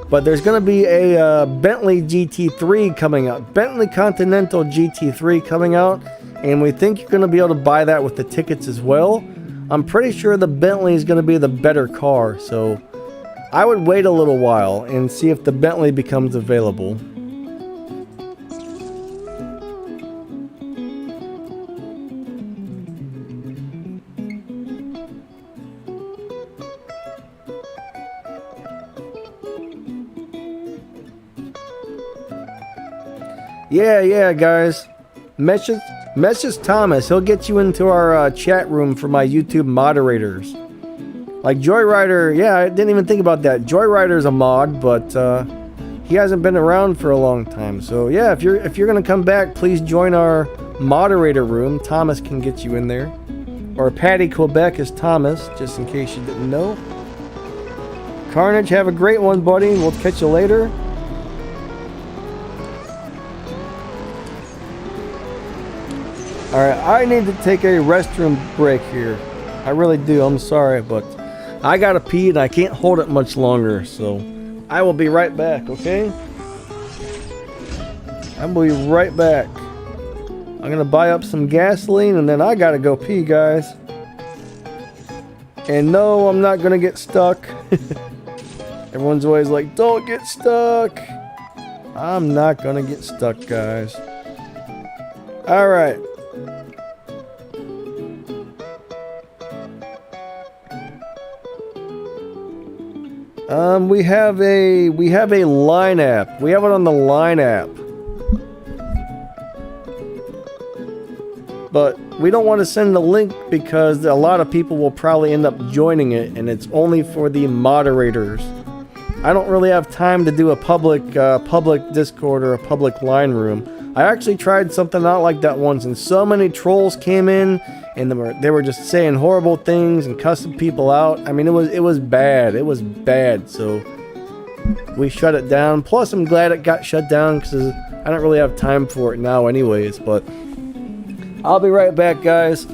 But there's going to be a Bentley GT3 coming out. Bentley Continental GT3 coming out. And we think you're going to be able to buy that with the tickets as well. I'm pretty sure the Bentley is going to be the better car. So I would wait a little while and see if the Bentley becomes available. Yeah, guys. Message Thomas. He'll get you into our chat room for my YouTube moderators. Like Joyrider, yeah, I didn't even think about that. Joyrider's a mod, but he hasn't been around for a long time. So yeah, if you're gonna come back, please join our moderator room. Thomas can get you in there. Or Patty Quebec is Thomas, just in case you didn't know. Carnage, have a great one, buddy. We'll catch you later. Alright, I need to take a restroom break here. I really do, I'm sorry, but I gotta pee and I can't hold it much longer, so I will be right back, okay? I will be right back. I'm gonna buy up some gasoline and then I gotta go pee, guys. And no, I'm not gonna get stuck. Everyone's always like, don't get stuck. I'm not gonna get stuck, guys. Alright. We have a Line app. We have it on the Line app. But we don't want to send the link because a lot of people will probably end up joining it, and it's only for the moderators. I don't really have time to do a public Discord or a public Line room. I actually tried something out like that once, and so many trolls came in, and they were just saying horrible things and cussing people out. I mean, it was bad. It was bad. So we shut it down. Plus, I'm glad it got shut down because I don't really have time for it now, anyways. But I'll be right back, guys.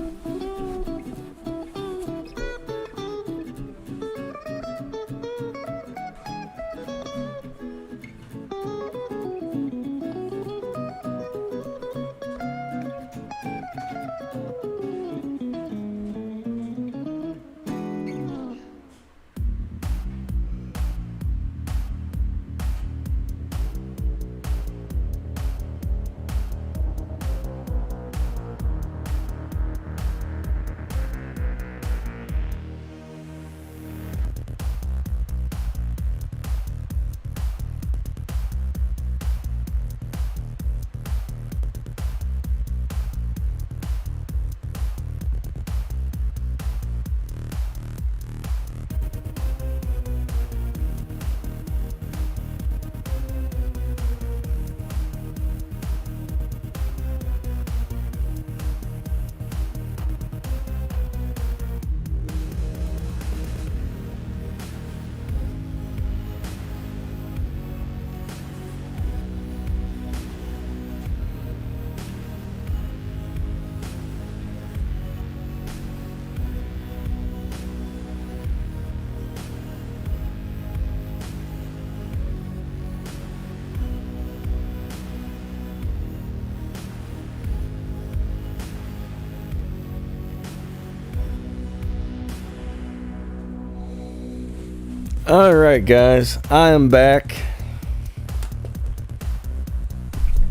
Alright guys, I am back.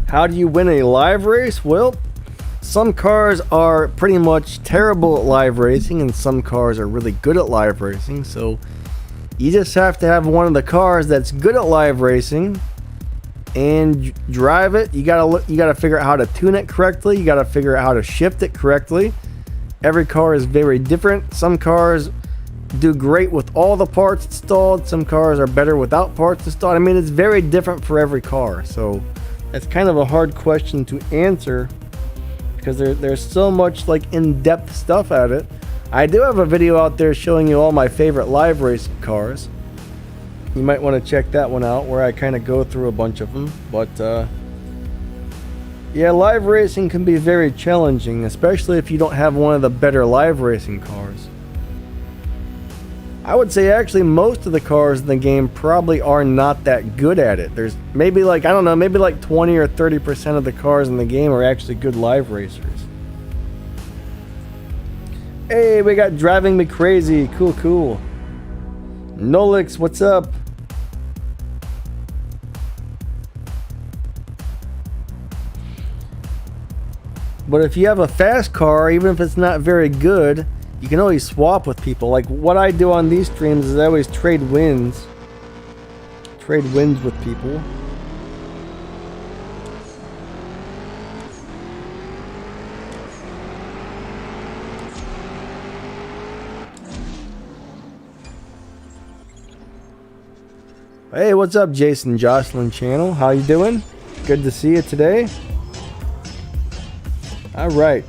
How do you win a live race? Well, some cars are pretty much terrible at live racing and some cars are really good at live racing, so you just have to have one of the cars that's good at live racing and drive it. You gotta figure out how to tune it correctly. You gotta figure out how to shift it correctly. Every car is very different. Some cars do great with all the parts installed. Some cars are better without parts installed. I mean, it's very different for every car. So that's kind of a hard question to answer because there's so much like in-depth stuff at it. I do have a video out there showing you all my favorite live race cars. You might want to check that one out where I kind of go through a bunch of them. But yeah, live racing can be very challenging, especially if you don't have one of the better live racing cars. I would say actually most of the cars in the game probably are not that good at it. There's maybe like, I don't know, maybe like 20 or 30% of the cars in the game are actually good live racers. Hey, we got Driving Me Crazy. Cool, cool. Nolix, what's up? But if you have a fast car, even if it's not very good, you can always swap with people. Like what I do on these streams is I always trade wins. Trade wins with people. Hey, what's up, Jason Jocelyn channel? How you doing? Good to see you today. All right.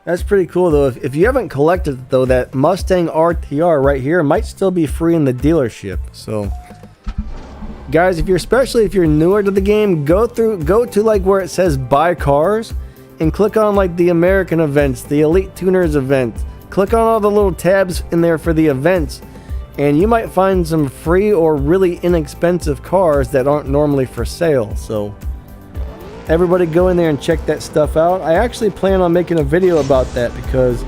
That's pretty cool though. If you haven't collected it though, that Mustang RTR right here might still be free in the dealership. So guys, especially if you're newer to the game, go to like where it says buy cars and click on like the American events, the Elite Tuners event. Click on all the little tabs in there for the events and you might find some free or really inexpensive cars that aren't normally for sale. So everybody go in there and check that stuff out. I actually plan on making a video about that because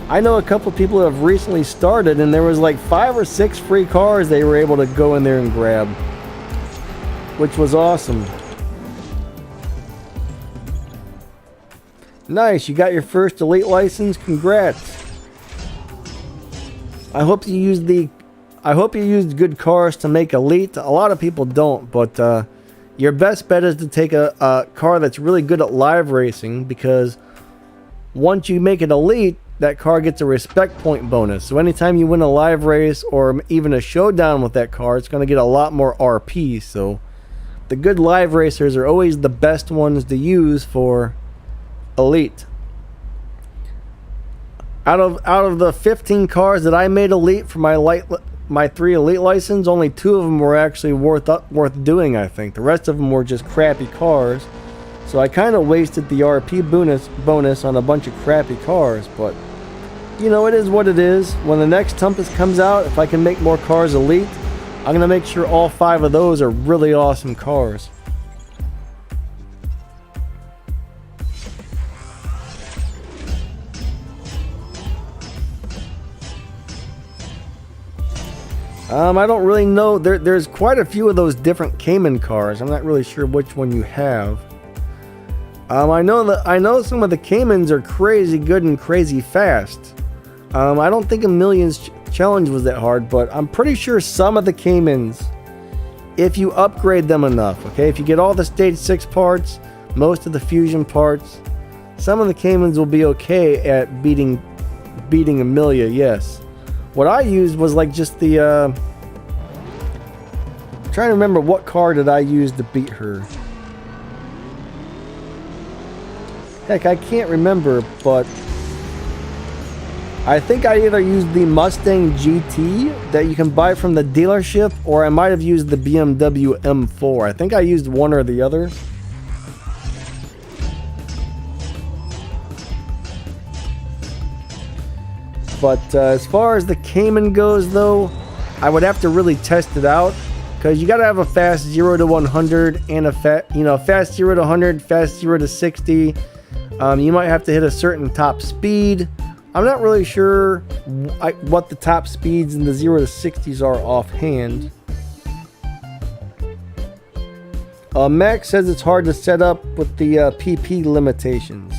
I know a couple people who have recently started and there was like 5 or 6 free cars they were able to go in there and grab, which was awesome. Nice, you got your first Elite license. Congrats. I hope you used good cars to make Elite. A lot of people don't, but your best bet is to take a car that's really good at live racing because once you make it Elite, that car gets a respect point bonus. So anytime you win a live race or even a showdown with that car, it's going to get a lot more RP. So the good live racers are always the best ones to use for Elite. Out of the 15 cars that I made Elite for my 3 Elite license, only 2 of them were actually worth doing, I think. The rest of them were just crappy cars. So I kind of wasted the RP bonus on a bunch of crappy cars, but you know, it is what it is. When the next Tempest comes out, if I can make more cars Elite, I'm going to make sure all 5 of those are really awesome cars. I don't really know. There's quite a few of those different Cayman cars. I'm not really sure which one you have. I know some of the Caymans are crazy good and crazy fast. I don't think a Millions challenge was that hard, but I'm pretty sure some of the Caymans, if you upgrade them enough, okay, if you get all the stage 6 parts, most of the fusion parts, some of the Caymans will be okay at beating Amelia. Yes. What I used was like just the I'm trying to remember what car did I use to beat her. Heck, I can't remember, but I think I either used the Mustang GT that you can buy from the dealership, or I might have used the BMW M4. I think I used one or the other. But as far as the Cayman goes, though, I would have to really test it out because you got to have a fast 0 to 100 and a fast 0 to 100, fast 0 to 60. You might have to hit a certain top speed I'm not really sure what the top speeds in the 0 to 60s are offhand. Max says it's hard to set up with the PP limitations.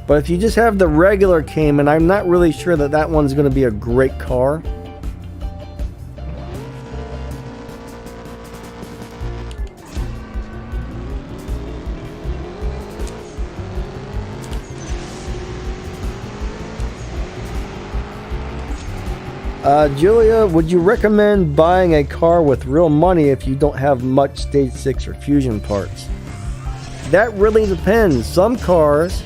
But if you just have the regular Cayman, I'm not really sure that that one's going to be a great car. Julia, would you recommend buying a car with real money if you don't have much Stage 6 or Fusion parts? That really depends. Some cars,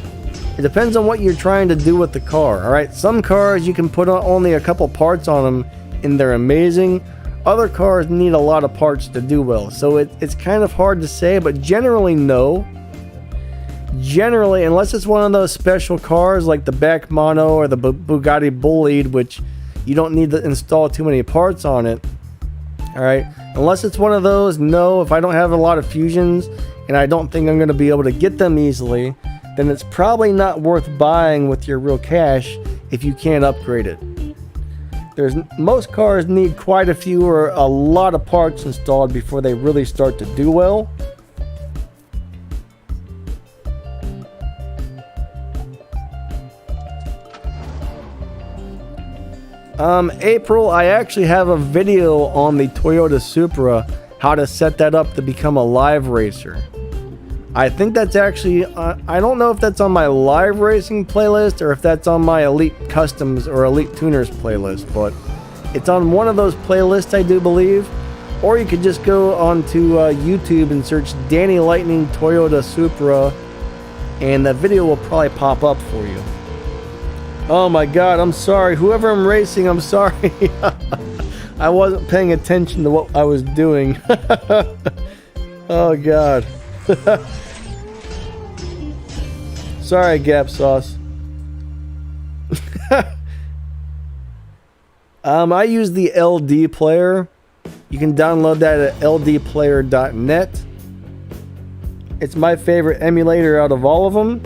it depends on what you're trying to do with the car. Alright, some cars you can put only a couple parts on them and they're amazing. Other cars need a lot of parts to do well. So it's kind of hard to say, but generally no. Generally, unless it's one of those special cars like the back mono or the Bugatti Bolide, which you don't need to install too many parts on it. Alright, unless it's one of those, no. If I don't have a lot of Fusions and I don't think I'm going to be able to get them easily, then it's probably not worth buying with your real cash if you can't upgrade it. Most cars need quite a few or a lot of parts installed before they really start to do well. April, I actually have a video on the Toyota Supra, how to set that up to become a live racer. I think that's actually, I don't know if that's on my live racing playlist or if that's on my Elite Customs or Elite Tuners playlist, but it's on one of those playlists, I do believe. Or you could just go onto YouTube and search Danny Lightning Toyota Supra, and that video will probably pop up for you. Oh my god, I'm sorry. Whoever I'm racing, I'm sorry. I wasn't paying attention to what I was doing. Oh god. Sorry, Gap Sauce. I use the LD player. You can download that at ldplayer.net. It's my favorite emulator out of all of them.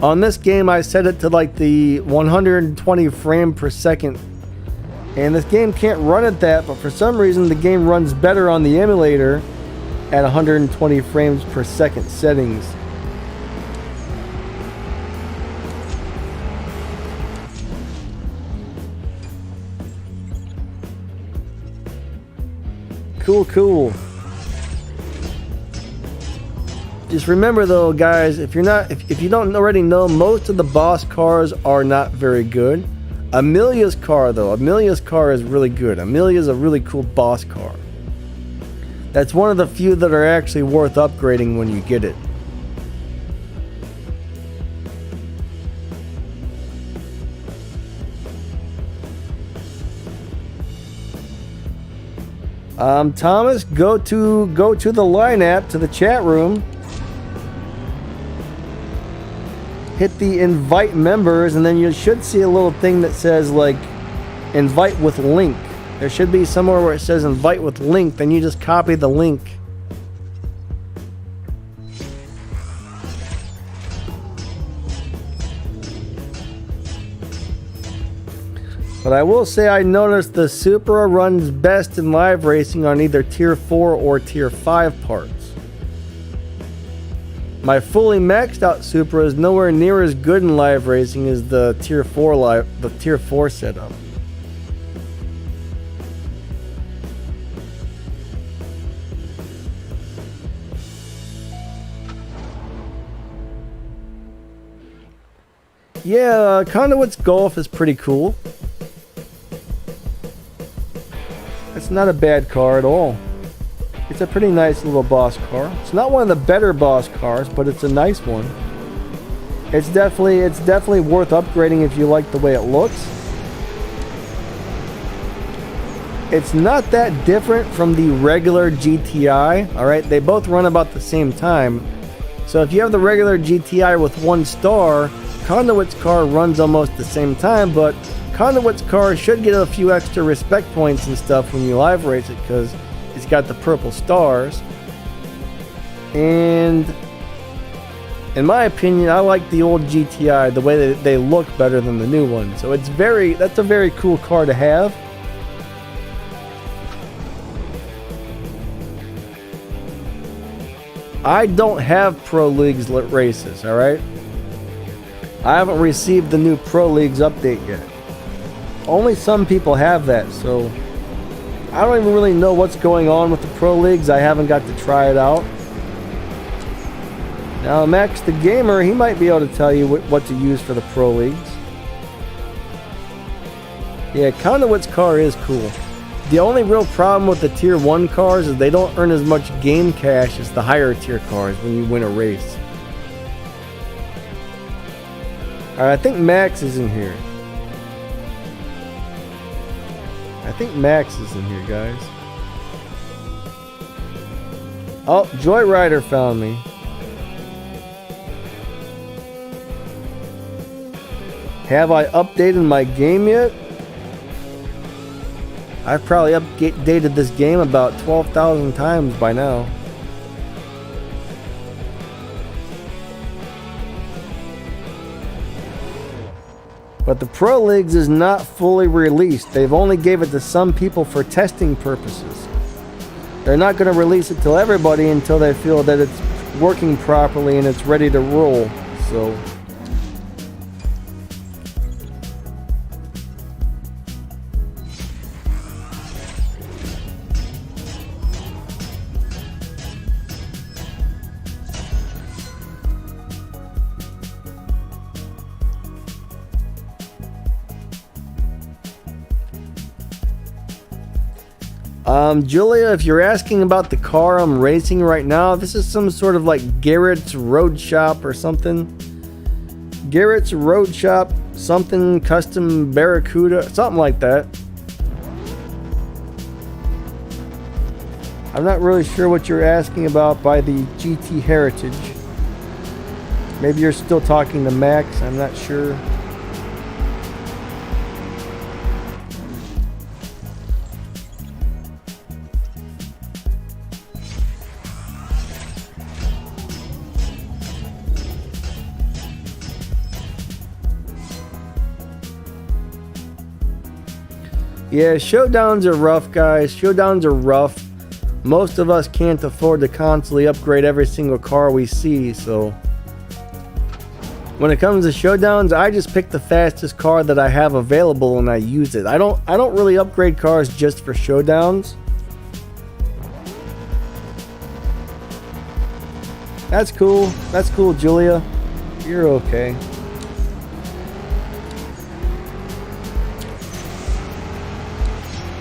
On this game, I set it to like the 120 frame per second. And this game can't run at that, but for some reason the game runs better on the emulator at 120 frames per second settings. Cool. Just remember though, guys, if you don't already know, most of the boss cars are not very good. Amelia's car is really good. Amelia's a really cool boss car. That's one of the few that are actually worth upgrading when you get it. Thomas, go to the line app, to the chat room. Hit the invite members, and then you should see a little thing that says like invite with link. There should be somewhere where it says invite with link, then you just copy the link. But I will say I noticed the Supra runs best in live racing on either Tier 4 or Tier 5 parts. My fully maxed out Supra is nowhere near as good in live racing as the Tier 4 setup. Yeah, Conduit's Golf is pretty cool. It's not a bad car at all. It's a pretty nice little boss car. It's not one of the better boss cars, but it's a nice one. It's definitely worth upgrading if you like the way it looks. It's not that different from the regular GTI, alright? They both run about the same time. So if you have the regular GTI with 1 star, Conduit's car runs almost the same time, but Conduit's car should get a few extra respect points and stuff when you live race it because it's got the purple stars. And in my opinion, I like the old GTI, the way that they look better than the new one. So that's a very cool car to have. I don't have Pro Leagues races, alright? I haven't received the new Pro Leagues update yet. Only some people have that, so I don't even really know what's going on with the Pro Leagues. I haven't got to try it out. Now, Max the Gamer, he might be able to tell you what to use for the Pro Leagues. Yeah, Conduit's car is cool. The only real problem with the Tier 1 cars is they don't earn as much game cash as the higher tier cars when you win a race. Alright, I think Max is in here. I think Max is in here, guys. Oh, Joyrider found me. Have I updated my game yet? I've probably updated this game about 12,000 times by now. But the Pro Leagues is not fully released. They've only gave it to some people for testing purposes. They're not going to release it to everybody until they feel that it's working properly and it's ready to roll. So Julia, if you're asking about the car I'm racing right now, this is some sort of like Garrett's Road Shop or something. Garrett's Road Shop, something custom Barracuda, something like that. I'm not really sure what you're asking about by the GT Heritage. Maybe you're still talking to Max, I'm not sure. Yeah, Showdowns are rough, guys. Showdowns are rough. Most of us can't afford to constantly upgrade every single car we see, so when it comes to Showdowns, I just pick the fastest car that I have available and I use it. I don't really upgrade cars just for Showdowns. That's cool. That's cool, Julia. You're okay.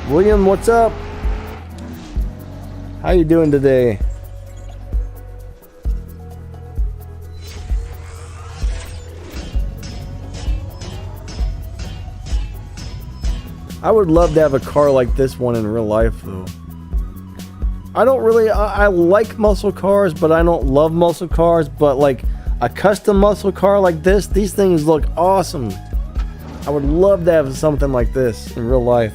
William, what's up? How you doing today? I would love to have a car like this one in real life, though. I don't really... I like muscle cars, but I don't love muscle cars. But like a custom muscle car like this, these things look awesome. I would love to have something like this in real life.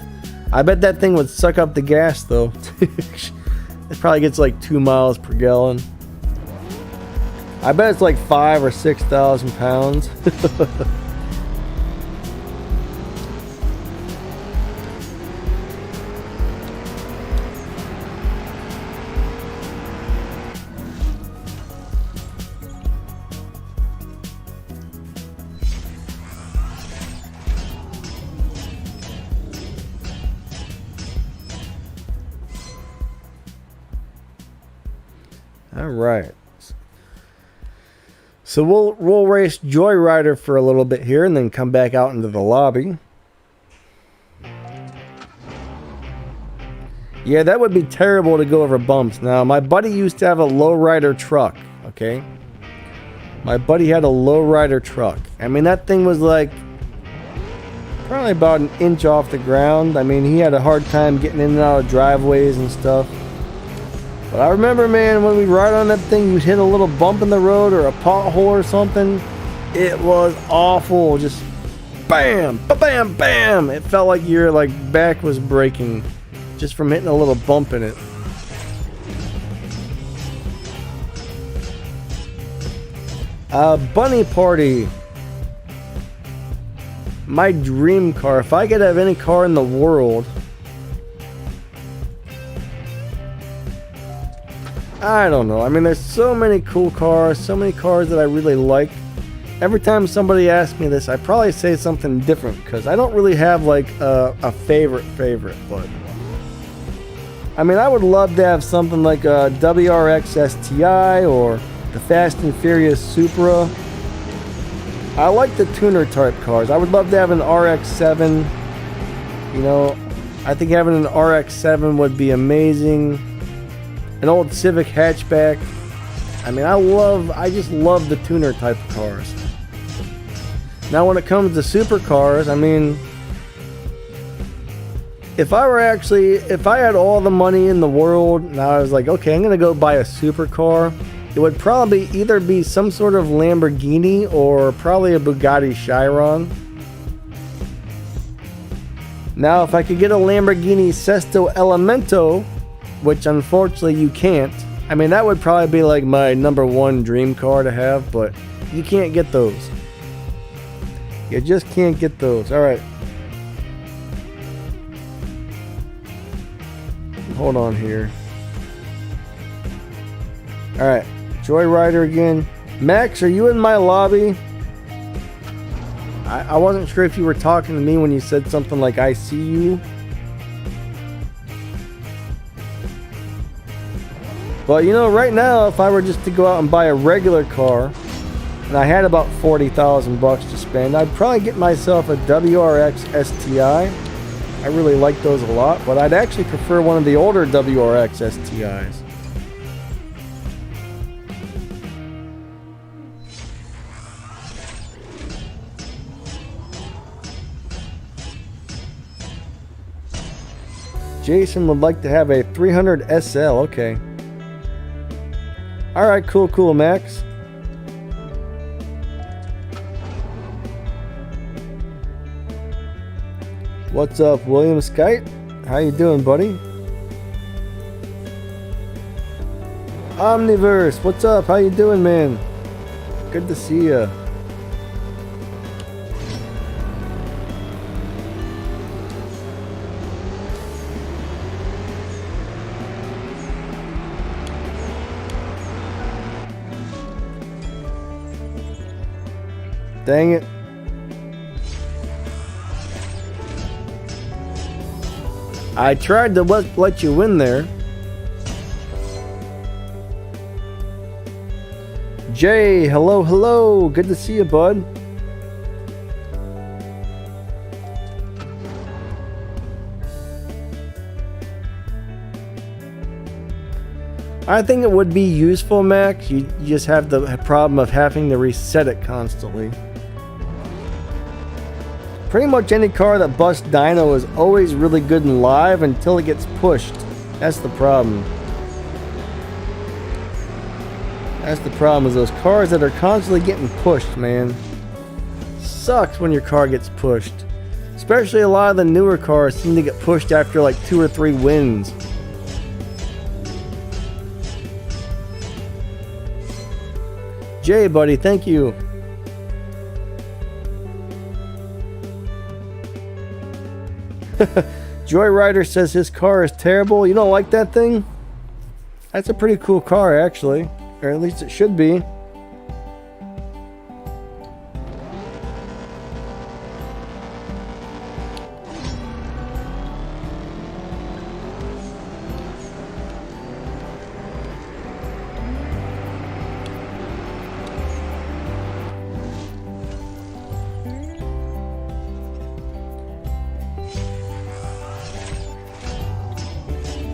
I bet that thing would suck up the gas, though. It probably gets like 2 miles per gallon. I bet it's like 5,000 or 6,000 pounds. All right. So we'll race Joyrider for a little bit here and then come back out into the lobby. Yeah, that would be terrible to go over bumps. Now, my buddy used to have a lowrider truck, okay? My buddy had a lowrider truck. I mean, that thing was like probably about an inch off the ground. I mean, he had a hard time getting in and out of driveways and stuff. But I remember, man, when we ride on that thing, you'd hit a little bump in the road or a pothole or something. It was awful. Just bam, bam, bam. It felt like your back was breaking just from hitting a little bump in it. Bunny Party. My dream car. If I could have any car in the world, I don't know. I mean, there's so many cool cars, so many cars that I really like. Every time somebody asks me this, I probably say something different because I don't really have like a favorite, but I mean, I would love to have something like a WRX STI or the Fast and Furious Supra. I like the tuner type cars. I would love to have an RX-7. You know, I think having an RX-7 would be amazing. An old Civic hatchback. I mean, I just love the tuner type of cars. Now when it comes to supercars, I mean, if I had all the money in the world and I was like, okay, I'm gonna go buy a supercar, it would probably either be some sort of Lamborghini or probably a Bugatti Chiron. Now, if I could get a Lamborghini Sesto Elemento, which unfortunately you can't, I mean, that would probably be like my #1 dream car to have, but you can't get those. You just can't get those. Alright. Hold on here. Alright. Joyrider again. Max, are you in my lobby? I wasn't sure if you were talking to me when you said something like, I see you. But you know, right now, if I were just to go out and buy a regular car, and I had about 40,000 bucks to spend, I'd probably get myself a WRX STI. I really like those a lot, but I'd actually prefer one of the older WRX STIs. Jason would like to have a 300 SL. Okay. Alright, cool, Max. What's up, William Skite? How you doing, buddy? Omniverse, what's up? How you doing, man? Good to see ya. Dang it. I tried to let you win there. Jay, hello. Good to see you, bud. I think it would be useful, Max. You just have the problem of having to reset it constantly. Pretty much any car that busts dyno is always really good in live until it gets pushed. That's the problem. That's the problem, is those cars that are constantly getting pushed, man. Sucks when your car gets pushed. Especially a lot of the newer cars seem to get pushed after like 2 or 3 wins. Jay, buddy, thank you. Joyrider says his car is terrible. You don't like that thing? That's a pretty cool car, actually. Or at least it should be.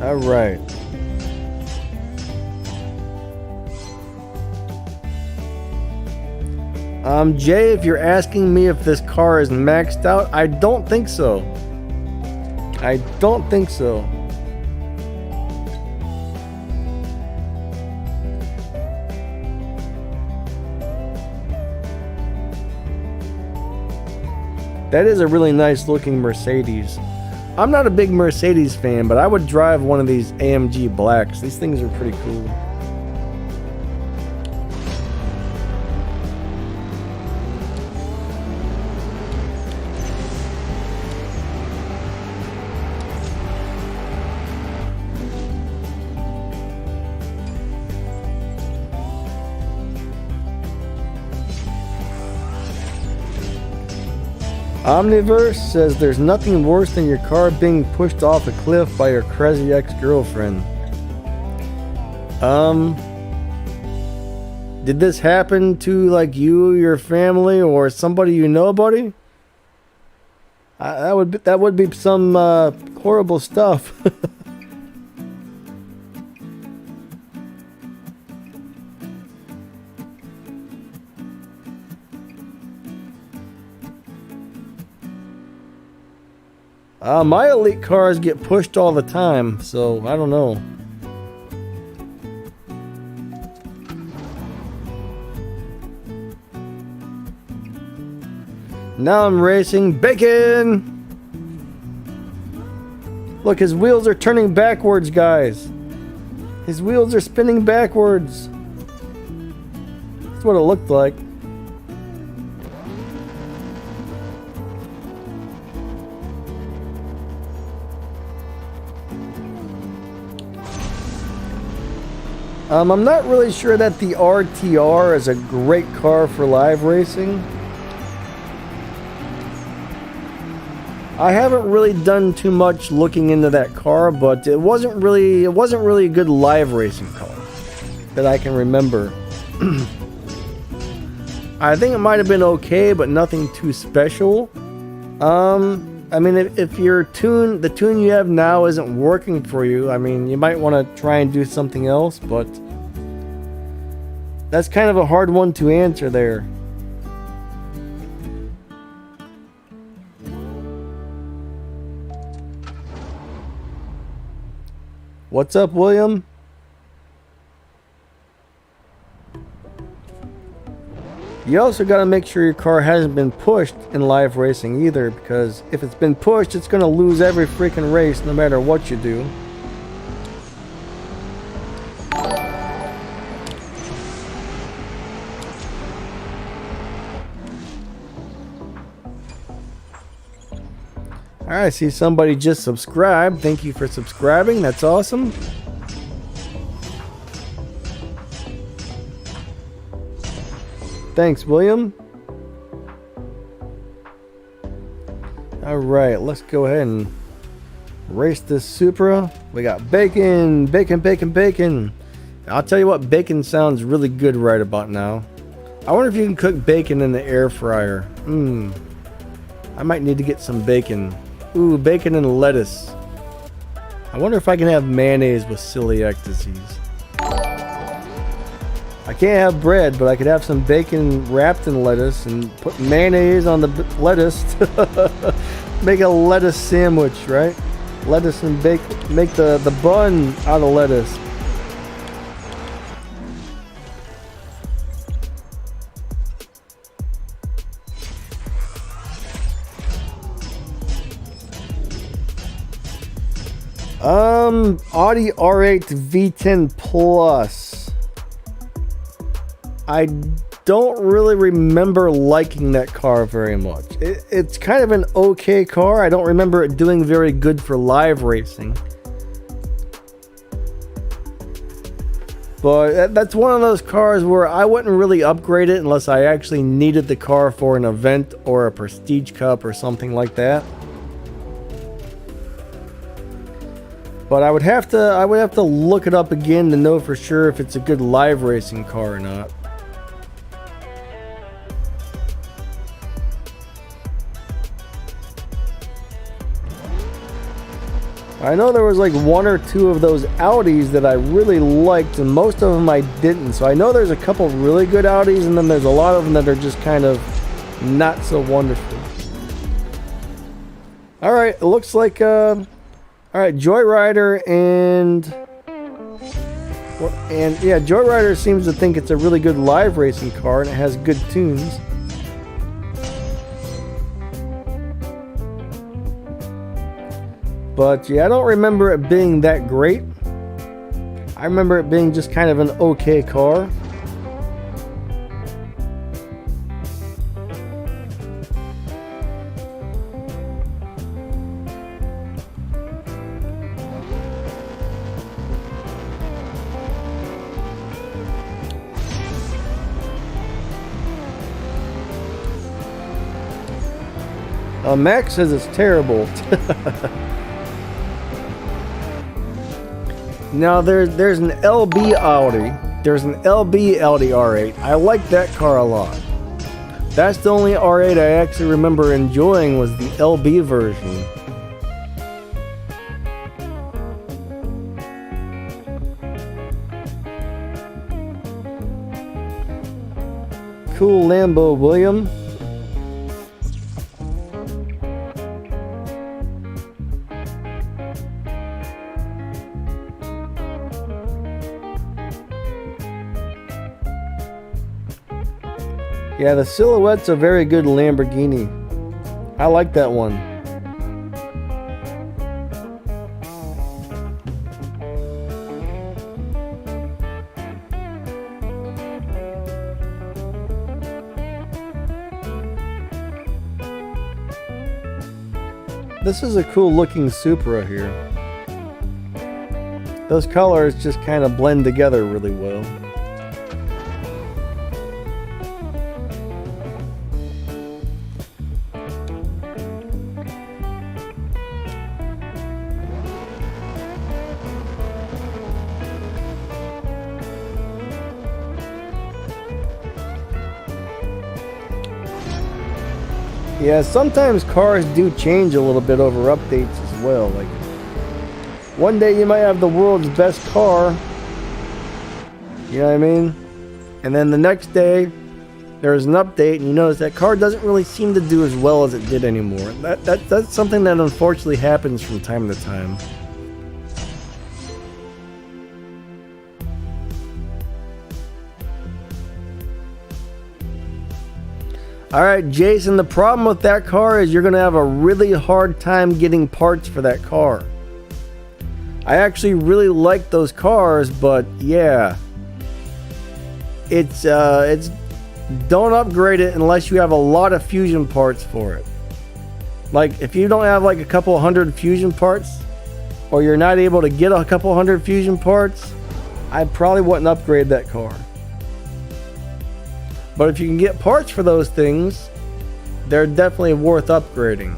All right. Jay, if you're asking me if this car is maxed out, I don't think so. I don't think so. That is a really nice looking Mercedes. I'm not a big Mercedes fan, but I would drive one of these AMG Blacks. These things are pretty cool. Omniverse says there's nothing worse than your car being pushed off a cliff by your crazy ex-girlfriend. Did this happen to like you, your family, or somebody you know, buddy? That would be some horrible stuff. My elite cars get pushed all the time, so I don't know. Now I'm racing Bacon! Look, his wheels are turning backwards, guys. His wheels are spinning backwards. That's what it looked like. I'm not really sure that the RTR is a great car for live racing. I haven't really done too much looking into that car, but it wasn't really a good live racing car that I can remember. I think it might have been okay, but nothing too special. I mean, if the tune you have now isn't working for you, I mean, you might want to try and do something else, but that's kind of a hard one to answer there. What's up, William? You also got to make sure your car hasn't been pushed in live racing either, because if it's been pushed, it's going to lose every freaking race no matter what you do. Alright, I see somebody just subscribed. Thank you for subscribing. That's awesome. Thanks, William. Alright, let's go ahead and race this Supra. We got bacon, bacon, bacon, bacon. I'll tell you what, bacon sounds really good right about now. I wonder if you can cook bacon in the air fryer. I might need to get some bacon. Ooh, bacon and lettuce. I wonder if I can have mayonnaise with celiac disease. I can't have bread, but I could have some bacon wrapped in lettuce and put mayonnaise on the lettuce. Make a lettuce sandwich, right? Lettuce and bacon. Make the bun out of lettuce. Audi R8 V10 Plus. I don't really remember liking that car very much. It's kind of an okay car. I don't remember it doing very good for live racing. But that's one of those cars where I wouldn't really upgrade it unless I actually needed the car for an event or a Prestige Cup or something like that. But I would have to look it up again to know for sure if it's a good live racing car or not. I know there was like 1 or 2 of those Audis that I really liked, and most of them I didn't. So I know there's a couple really good Audis, and then there's a lot of them that are just kind of not so wonderful. All right, it looks like all right, Joyrider and yeah, Joyrider seems to think it's a really good live racing car, and it has good tunes. But yeah, I don't remember it being that great. I remember it being just kind of an okay car. Max says it's terrible. Now there's an LB Audi. There's an LB Audi R8. I like that car a lot. That's the only R8 I actually remember enjoying, was the LB version. Cool Lambo William. Yeah, the Silhouette's a very good Lamborghini. I like that one. This is a cool looking Supra here. Those colors just kind of blend together really well. Yeah, sometimes cars do change a little bit over updates as well. Like, one day you might have the world's best car, you know what I mean? And then the next day, there's an update and you notice that car doesn't really seem to do as well as it did anymore. That's something that unfortunately happens from time to time. Alright, Jason, the problem with that car is you're going to have a really hard time getting parts for that car. I actually really like those cars, but yeah. It's don't upgrade it unless you have a lot of fusion parts for it. Like, if you don't have like a couple hundred fusion parts, or you're not able to get a couple hundred fusion parts, I probably wouldn't upgrade that car. But if you can get parts for those things, they're definitely worth upgrading.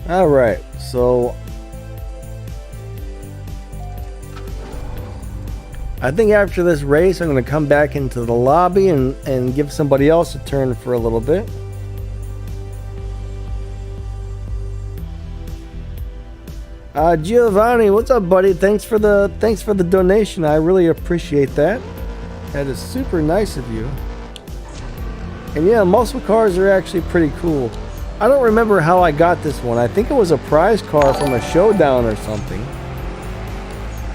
Alright, so I think after this race I'm going to come back into the lobby and give somebody else a turn for a little bit. Giovanni, what's up, buddy? Thanks for the donation. I really appreciate that. That is super nice of you. And yeah, muscle cars are actually pretty cool. I don't remember how I got this one. I think it was a prize car from a Showdown or something.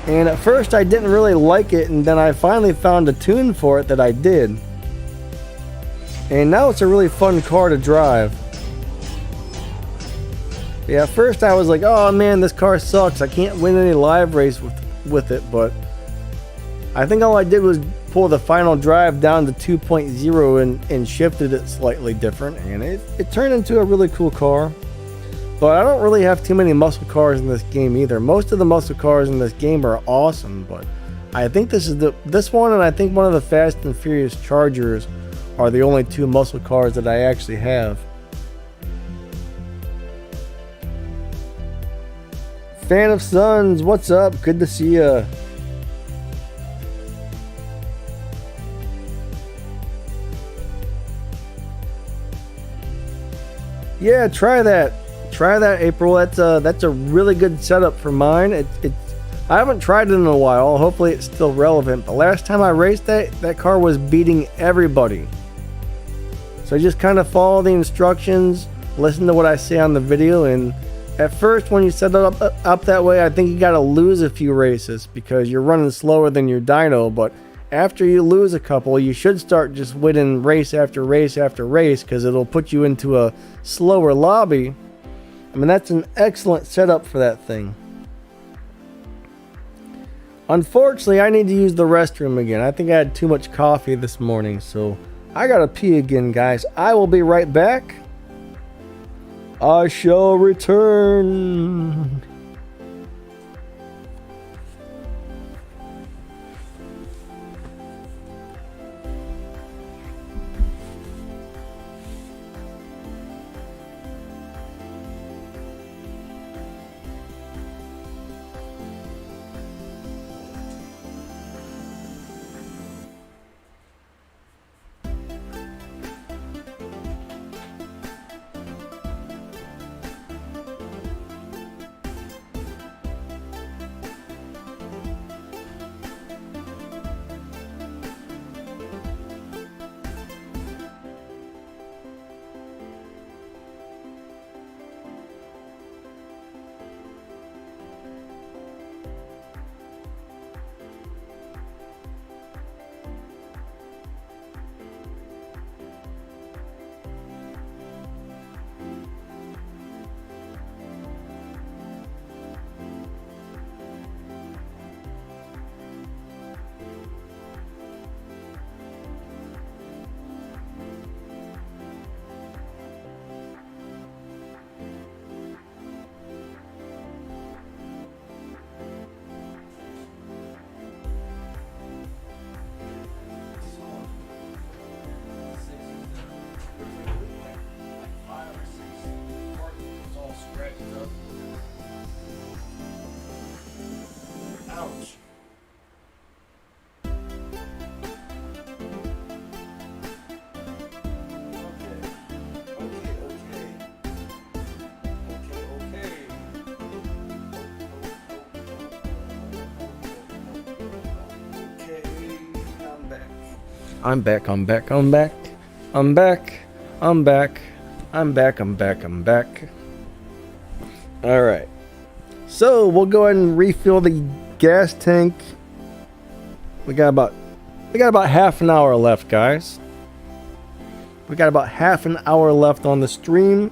And at first I didn't really like it, and then I finally found a tune for it that I did. And now it's a really fun car to drive. Yeah, at first I was like, oh man, this car sucks. I can't win any live race with it, but I think all I did was pull the final drive down to 2.0 and shifted it slightly different, and it turned into a really cool car. But I don't really have too many muscle cars in this game either. Most of the muscle cars in this game are awesome, but I think this one and I think one of the Fast and Furious Chargers are the only two muscle cars that I actually have. Fan of Suns, what's up? Good to see ya. Yeah, try that. Try that, April. That's a really good setup for mine. I haven't tried it in a while. Hopefully it's still relevant. But last time I raced that car was beating everybody. So just kind of follow the instructions, listen to what I say on the video, and at first when you set it up that way, I think you got to lose a few races because you're running slower than your dyno. But after you lose a couple, you should start just winning race after race after race because it'll put you into a slower lobby. I mean, that's an excellent setup for that thing. Unfortunately, I need to use the restroom again. I think I had too much coffee this morning, so I gotta pee again, guys. I will be right back. I shall return. I'm back. Alright. So we'll go ahead and refill the gas tank. We got about half an hour left, guys. We got about half an hour left on the stream.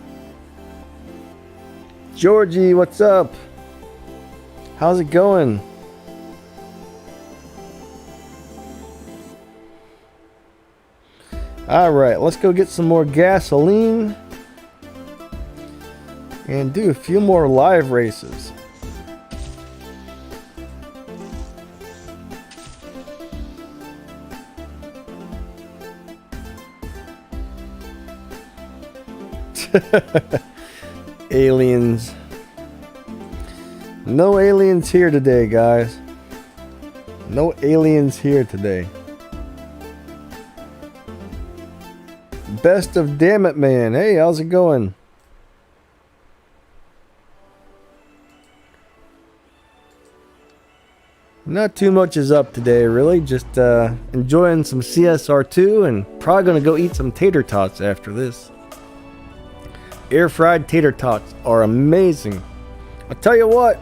Georgie, what's up? How's it going? Alright, let's go get some more gasoline and do a few more live races. Aliens. No aliens here today, guys. No aliens here today. Best of Damn It Man. Hey, how's it going? Not too much is up today, really. Just enjoying some CSR2 and probably gonna go eat some tater tots after this. Air fried tater tots are amazing. I'll tell you what.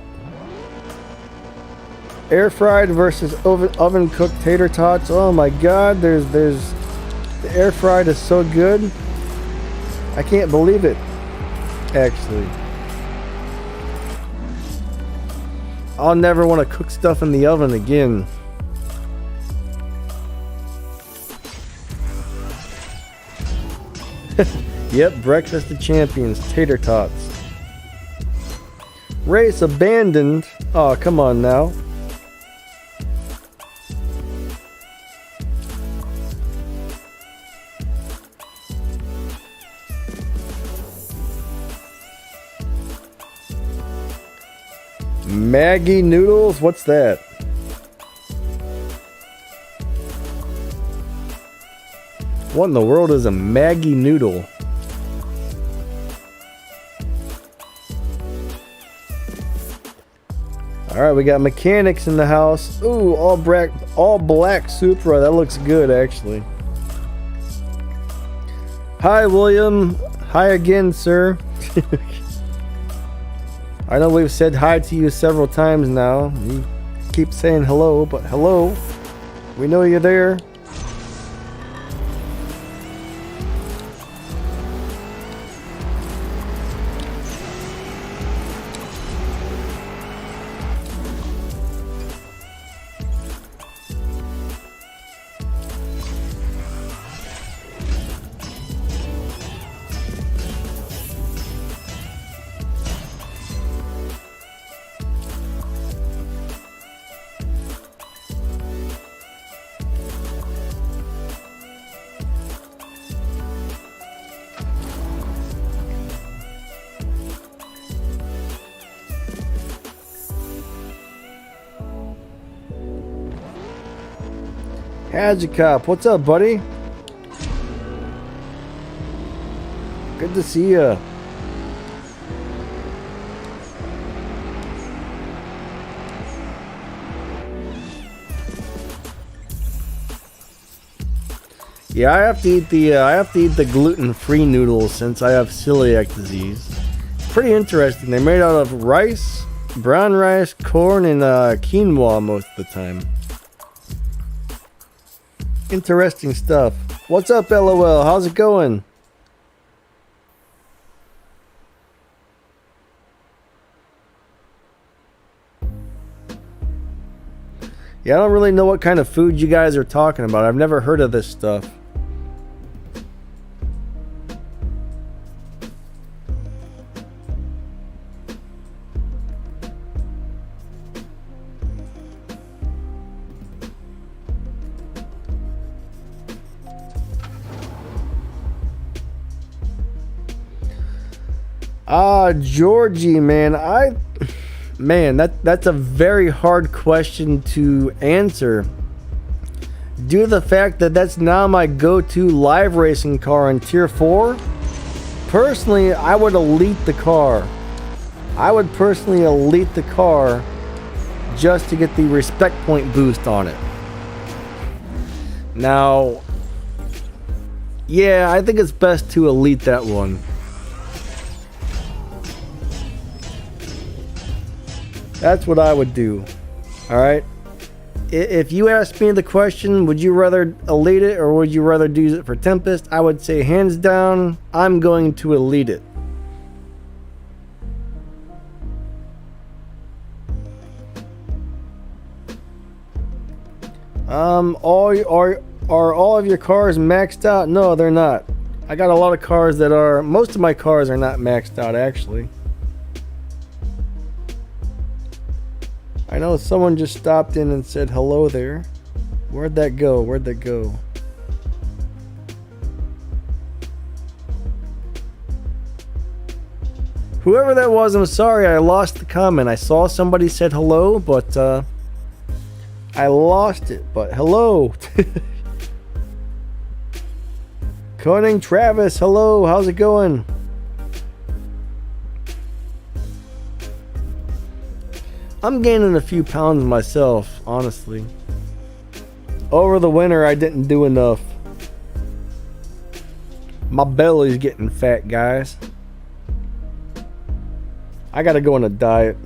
Air fried versus oven cooked tater tots. Oh my God, there's The air fried is so good. I can't believe it, actually. I'll never want to cook stuff in the oven again. Yep, breakfast of champions, tater tots. Race abandoned. Oh, come on now. Maggie noodles? What's that? What in the world is a Maggie noodle? Alright, we got mechanics in the house. Ooh, all black Supra. That looks good, actually. Hi, William. Hi again, sir. I know we've said hi to you several times now. You keep saying hello, but hello. We know you're there. Hajikop, what's up, buddy? Good to see ya. Yeah, I have to eat the gluten-free noodles since I have celiac disease. Pretty interesting. They're made out of rice, brown rice, corn, and quinoa most of the time. Interesting stuff. What's up, LOL? How's it going? Yeah, I don't really know what kind of food you guys are talking about. I've never heard of this stuff. Georgie, man, that's a very hard question to answer. Due to the fact that that's now my go-to live racing car in Tier 4, personally, I would elite the car. I would personally elite the car just to get the respect point boost on it. Now, yeah, I think it's best to elite that one. That's what I would do. Alright? If you asked me the question, would you rather elite it or would you rather do it for Tempest? I would say hands down, I'm going to elite it. Are all of your cars maxed out? No, they're not. I got a lot of cars that are... Most of my cars are not maxed out, actually. I know someone just stopped in and said hello there. Where'd that go? Where'd that go? Whoever that was, I'm sorry, I lost the comment. I saw somebody said hello, but I lost it. But hello. Koning Travis, hello. How's it going? I'm gaining a few pounds myself, honestly. Over the winter, I didn't do enough. My belly's getting fat, guys. I gotta go on a diet.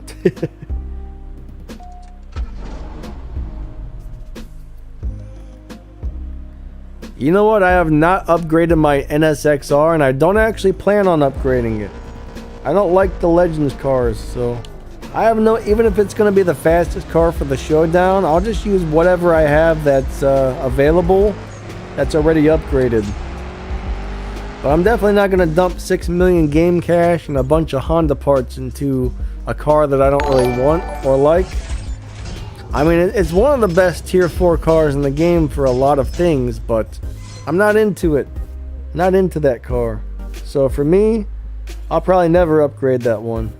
You know what? I have not upgraded my NSXR, and I don't actually plan on upgrading it. I don't like the Legends cars, so I have no. Even if it's going to be the fastest car for the Showdown, I'll just use whatever I have that's available, that's already upgraded. But I'm definitely not going to dump 6 million game cash and a bunch of Honda parts into a car that I don't really want or like. I mean, it's one of the best tier 4 cars in the game for a lot of things, but I'm not into it. Not into that car. So for me, I'll probably never upgrade that one.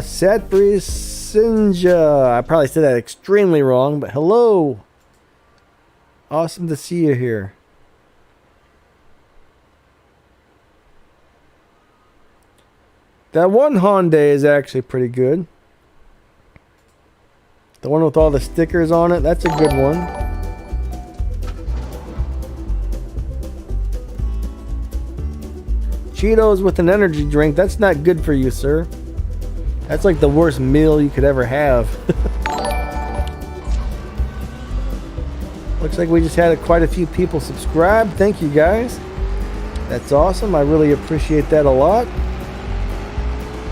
Satbri Sinja. I probably said that extremely wrong, but hello. Awesome to see you here. That one Hyundai is actually pretty good. The one with all the stickers on it, that's a good one. Cheetos with an energy drink, that's not good for you, sir. That's like the worst meal you could ever have. Looks like we just had quite a few people subscribe. Thank you guys. That's awesome. I really appreciate that a lot.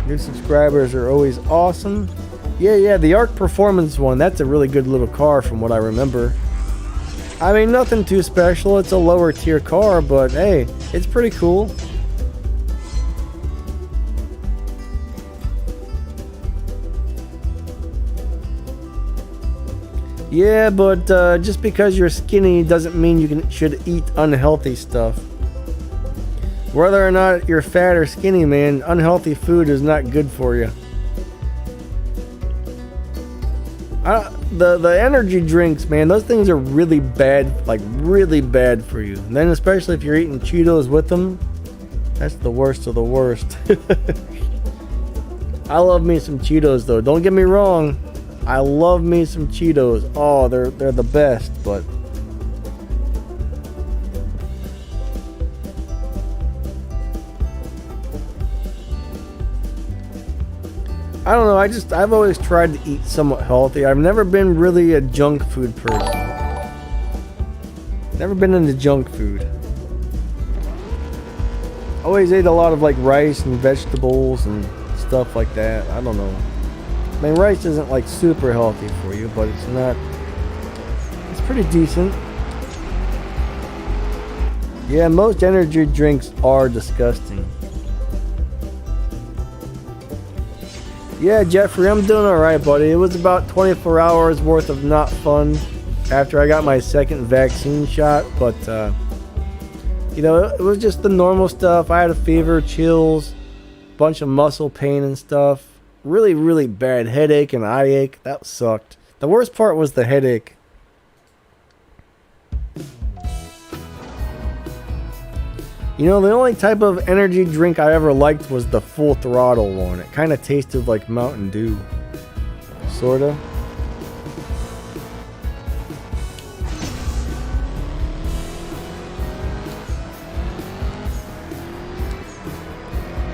New subscribers are always awesome. Yeah, the Arc Performance one. That's a really good little car from what I remember. I mean, nothing too special. It's a lower tier car, but hey, it's pretty cool. Yeah, but just because you're skinny doesn't mean you should eat unhealthy stuff. Whether or not you're fat or skinny, man, unhealthy food is not good for you. The energy drinks, man, those things are really bad, like really bad for you. And then especially if you're eating Cheetos with them, that's the worst of the worst. I love me some Cheetos though, don't get me wrong. I love me some Cheetos. Oh, they're the best, but I don't know, I've always tried to eat somewhat healthy. I've never been really a junk food person. Never been into junk food. Always ate a lot of like rice and vegetables and stuff like that. I don't know. I mean, rice isn't like super healthy for you, but it's not. It's pretty decent. Yeah, most energy drinks are disgusting. Yeah, Jeffrey, I'm doing alright, buddy. It was about 24 hours worth of not fun after I got my second vaccine shot, but, you know, it was just the normal stuff. I had a fever, chills, bunch of muscle pain and stuff. Really, really bad headache and eye ache. That sucked. The worst part was the headache. You know, the only type of energy drink I ever liked was the Full Throttle one. It kind of tasted like Mountain Dew. Sorta.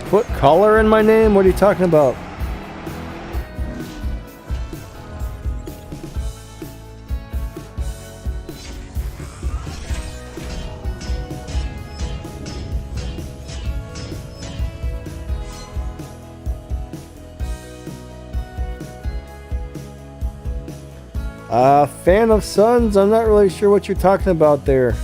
Put color in my name? What are you talking about? Fan of Suns? I'm not really sure what you're talking about there.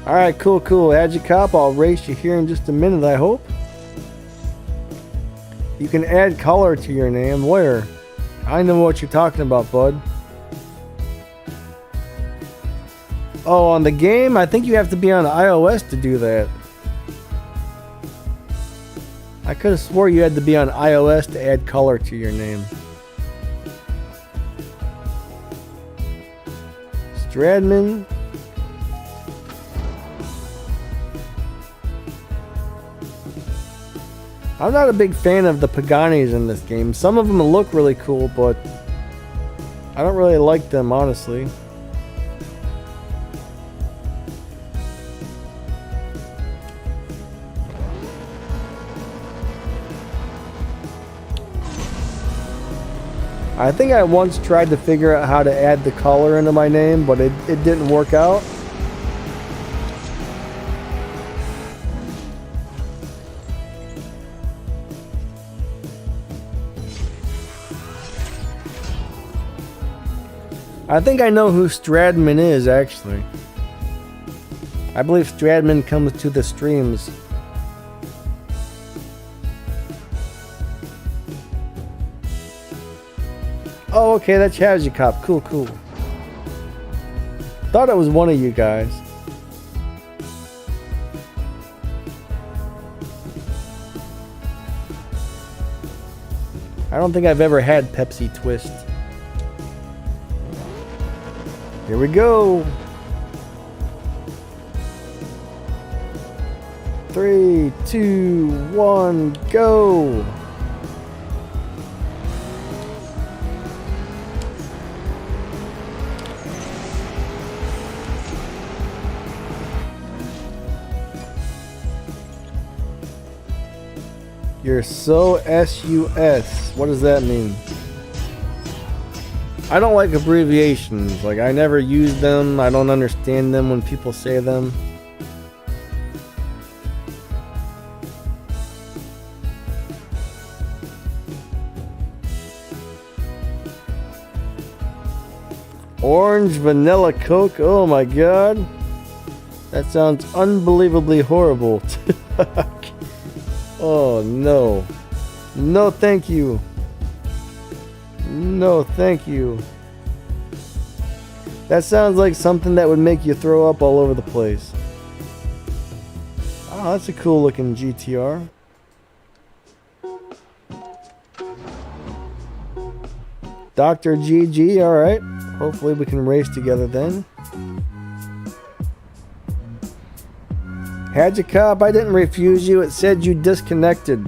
Alright, cool. Adjicop, I'll race you here in just a minute, I hope. You can add color to your name. Where? I know what you're talking about, bud. Oh, on the game? I think you have to be on iOS to do that. I could have swore you had to be on iOS to add color to your name. Stradman. I'm not a big fan of the Paganis in this game. Some of them look really cool, but I don't really like them, honestly. I think I once tried to figure out how to add the color into my name, but it didn't work out. I think I know who Stradman is, actually. I believe Stradman comes to the streams. Oh, okay, that's Cop. Cool, cool. Thought it was one of you guys. I don't think I've ever had Pepsi Twist. Here we go. 3, 2, 1, go. You're so SUS. What does that mean? I don't like abbreviations. Like, I never use them. I don't understand them when people say them. Orange vanilla Coke. Oh my god. That sounds unbelievably horrible. Oh no. No thank you. No thank you. That sounds like something that would make you throw up all over the place. Oh, that's a cool looking GTR. Dr. GG, alright. Hopefully we can race together then. Had you, Cop? I didn't refuse you. It said you disconnected.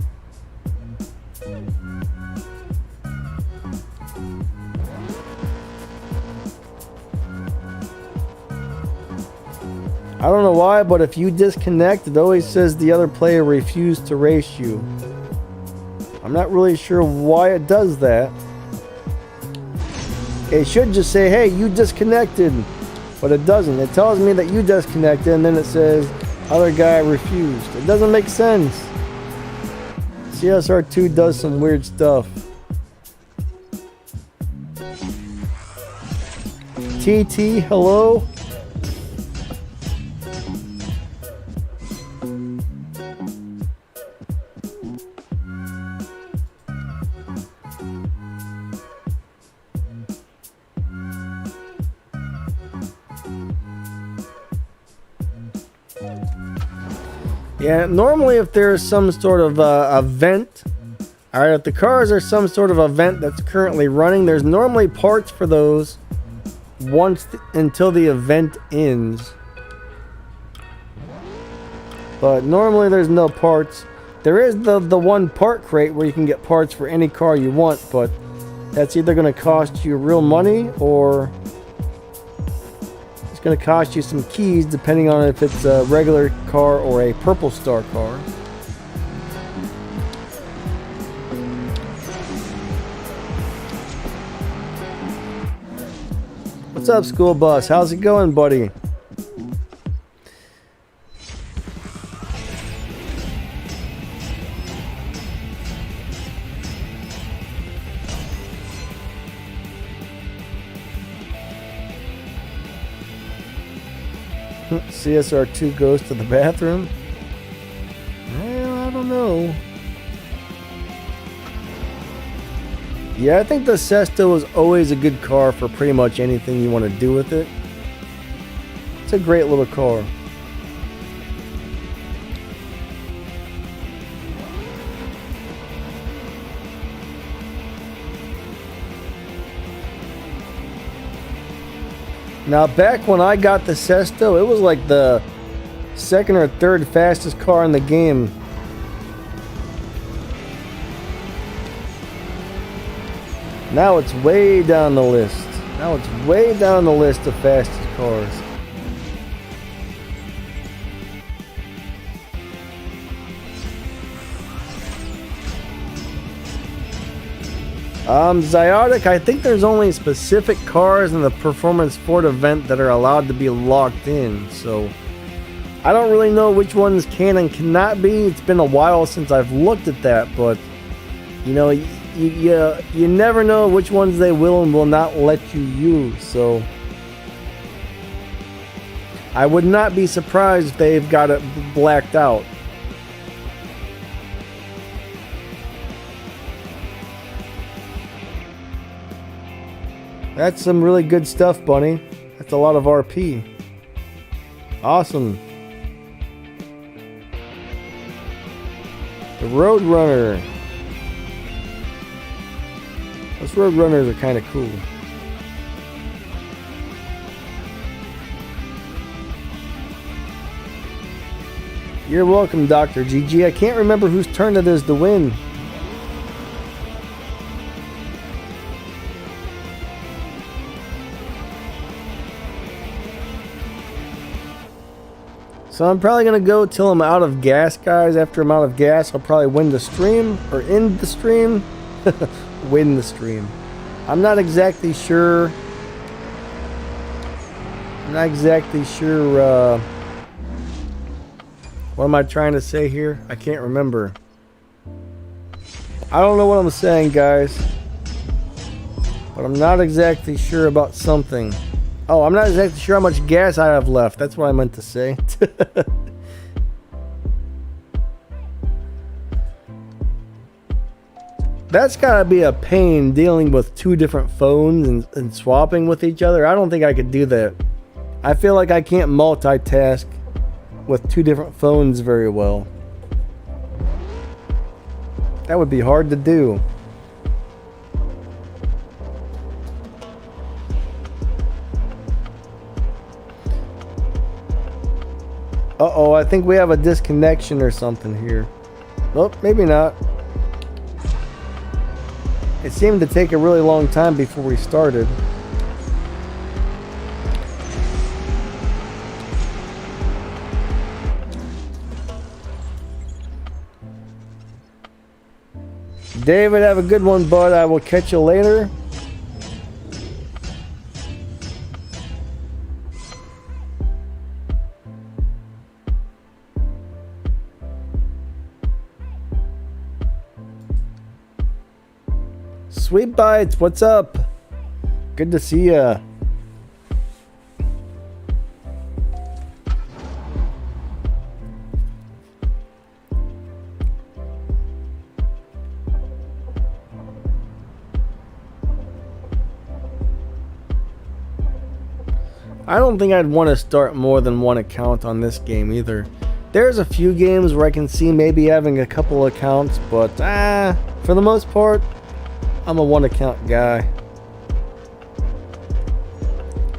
I don't know why, but if you disconnect, it always says the other player refused to race you. I'm not really sure why it does that. It should just say, hey, you disconnected. But it doesn't. It tells me that you disconnected, and then it says, other guy refused. It doesn't make sense. CSR2 does some weird stuff. TT, hello? Yeah, normally if there's some sort of event, alright, if the cars are some sort of event that's currently running, there's normally parts for those until the event ends. But normally there's no parts. There is the one part crate where you can get parts for any car you want, but that's either going to cost you real money or it's going to cost you some keys depending on if it's a regular car or a Purple Star car. What's up, School Bus? How's it going, buddy? CSR2 goes to the bathroom? Well, I don't know. Yeah, I think the Sesto is always a good car for pretty much anything you want to do with it. It's a great little car. Now, back when I got the Sesto, it was like the second or third fastest car in the game. Now it's way down the list. Now it's way down the list of fastest cars. Zyodic, I think there's only specific cars in the Performance Ford event that are allowed to be locked in, so I don't really know which ones can and cannot be. It's been a while since I've looked at that, but you know, you never know which ones they will and will not let you use, so I would not be surprised if they've got it blacked out. That's some really good stuff, Bunny. That's a lot of RP. Awesome. The Roadrunner. Those Roadrunners are kind of cool. You're welcome, Dr. GG. I can't remember whose turn it is to win. So I'm probably going to go till I'm out of gas, guys. After I'm out of gas, I'll probably win the stream, or end the stream. Win the stream. I'm not exactly sure. What am I trying to say here? I can't remember. I don't know what I'm saying, guys. But I'm not exactly sure about something. Oh, I'm not exactly sure how much gas I have left. That's what I meant to say. That's gotta be a pain dealing with two different phones and swapping with each other. I don't think I could do that. I feel like I can't multitask with two different phones very well. That would be hard to do. Uh-oh, I think we have a disconnection or something here. Well, maybe not. It seemed to take a really long time before we started. David, have a good one, bud. I will catch you later. Sweet Bites, what's up? Good to see ya. I don't think I'd want to start more than one account on this game either. There's a few games where I can see maybe having a couple accounts, but for the most part, I'm a one account guy.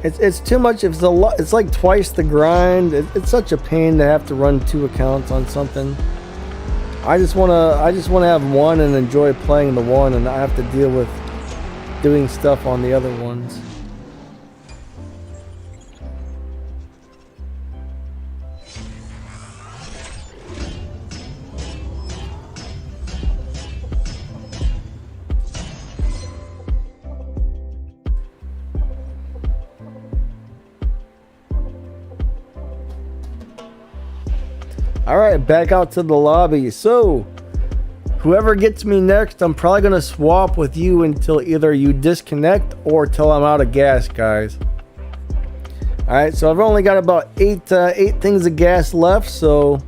It's too much. It's a lot. It's like twice the grind. It's such a pain to have to run two accounts on something. I just wanna have one and enjoy playing the one, and not have to deal with doing stuff on the other ones. Alright, back out to the lobby. So, whoever gets me next, I'm probably going to swap with you until either you disconnect or till I'm out of gas, guys. Alright, so I've only got about eight things of gas left, so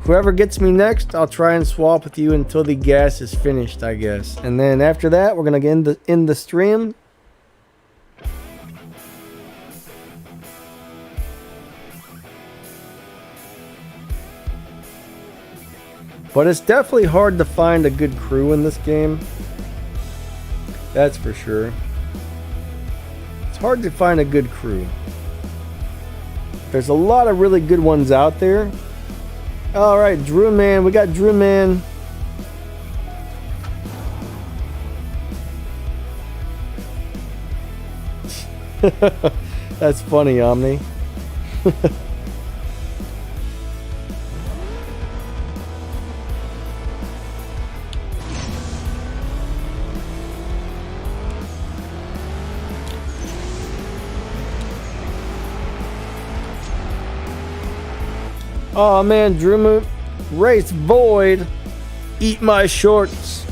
whoever gets me next, I'll try and swap with you until the gas is finished, I guess. And then after that, we're going to end the stream. But it's definitely hard to find a good crew in this game. That's for sure. It's hard to find a good crew. There's a lot of really good ones out there. Alright, Drew Man. We got Drew Man. That's funny, Omni. Oh man, Drew Race Void. Eat my shorts.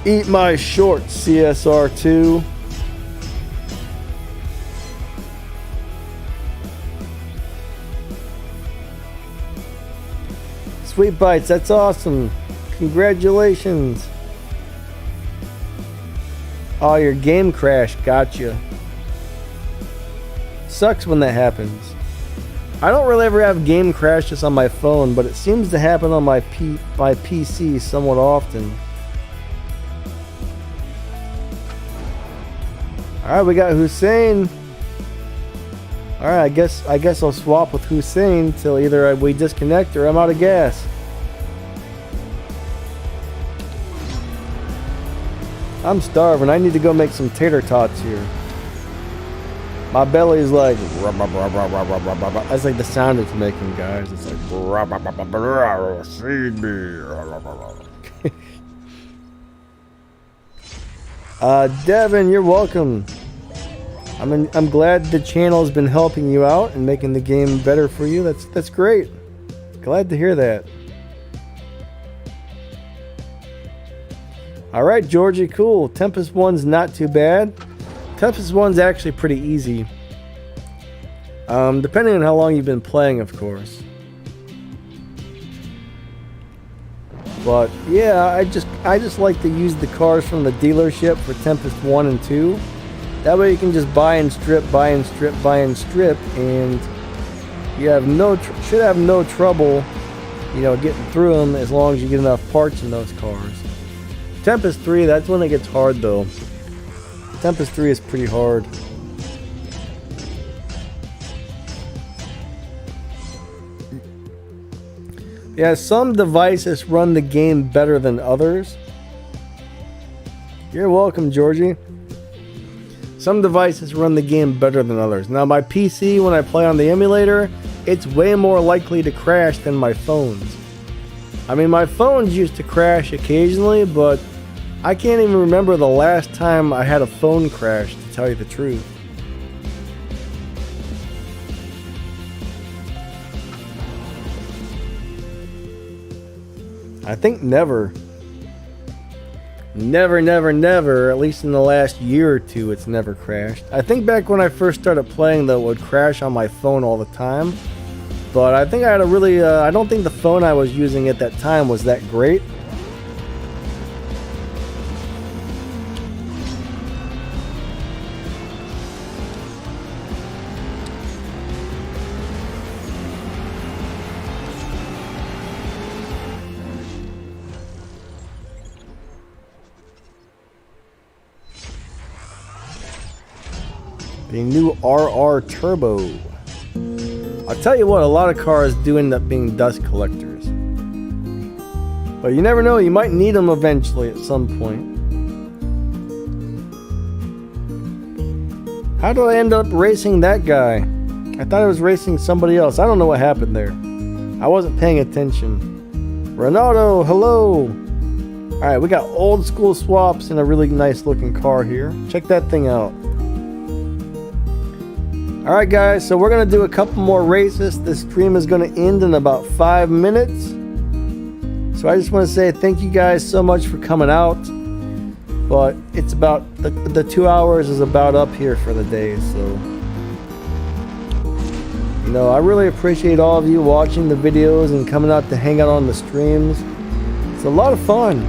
Eat my shorts, CSR2. Sweet Bites, that's awesome. Congratulations. Oh, your game crashed. Gotcha. Sucks when that happens. I don't really ever have game crashes on my phone, but it seems to happen on my PC somewhat often. Alright, we got Hussein. Alright, I guess I'll swap with Hussein till either we disconnect or I'm out of gas. I'm starving. I need to go make some tater tots here. My belly's like... That's like the sound it's making, guys. It's like... Feed me. Devin, you're welcome. I'm glad the channel has been helping you out and making the game better for you. That's great. Glad to hear that. Alright, Georgie, cool. Tempest 1's not too bad. Tempest 1's actually pretty easy. Depending on how long you've been playing, of course. But yeah, I just like to use the cars from the dealership for Tempest 1 and 2. That way you can just buy and strip, buy and strip, buy and strip, and you have should have no trouble, getting through them as long as you get enough parts in those cars. Tempest 3, that's when it gets hard though. Tempest 3 is pretty hard. Yeah, some devices run the game better than others. You're welcome, Georgie. Some devices run the game better than others. Now my PC, when I play on the emulator, it's way more likely to crash than my phones. I mean, my phones used to crash occasionally, but I can't even remember the last time I had a phone crash, to tell you the truth. I think never. Never, at least in the last year or two, it's never crashed. I think back when I first started playing, though, it would crash on my phone all the time. But I think I had a really, I don't think the phone I was using at that time was that great. The new RR Turbo. I'll tell you what, a lot of cars do end up being dust collectors. But you never know, you might need them eventually at some point. How did I end up racing that guy? I thought I was racing somebody else. I don't know what happened there. I wasn't paying attention. Ronaldo, hello! Alright, we got old school swaps in a really nice looking car here. Check that thing out. Alright guys, so we're going to do a couple more races. This stream is going to end in about 5 minutes. So I just want to say thank you guys so much for coming out. But it's about, the 2 hours is about up here for the day, so. I really appreciate all of you watching the videos and coming out to hang out on the streams. It's a lot of fun.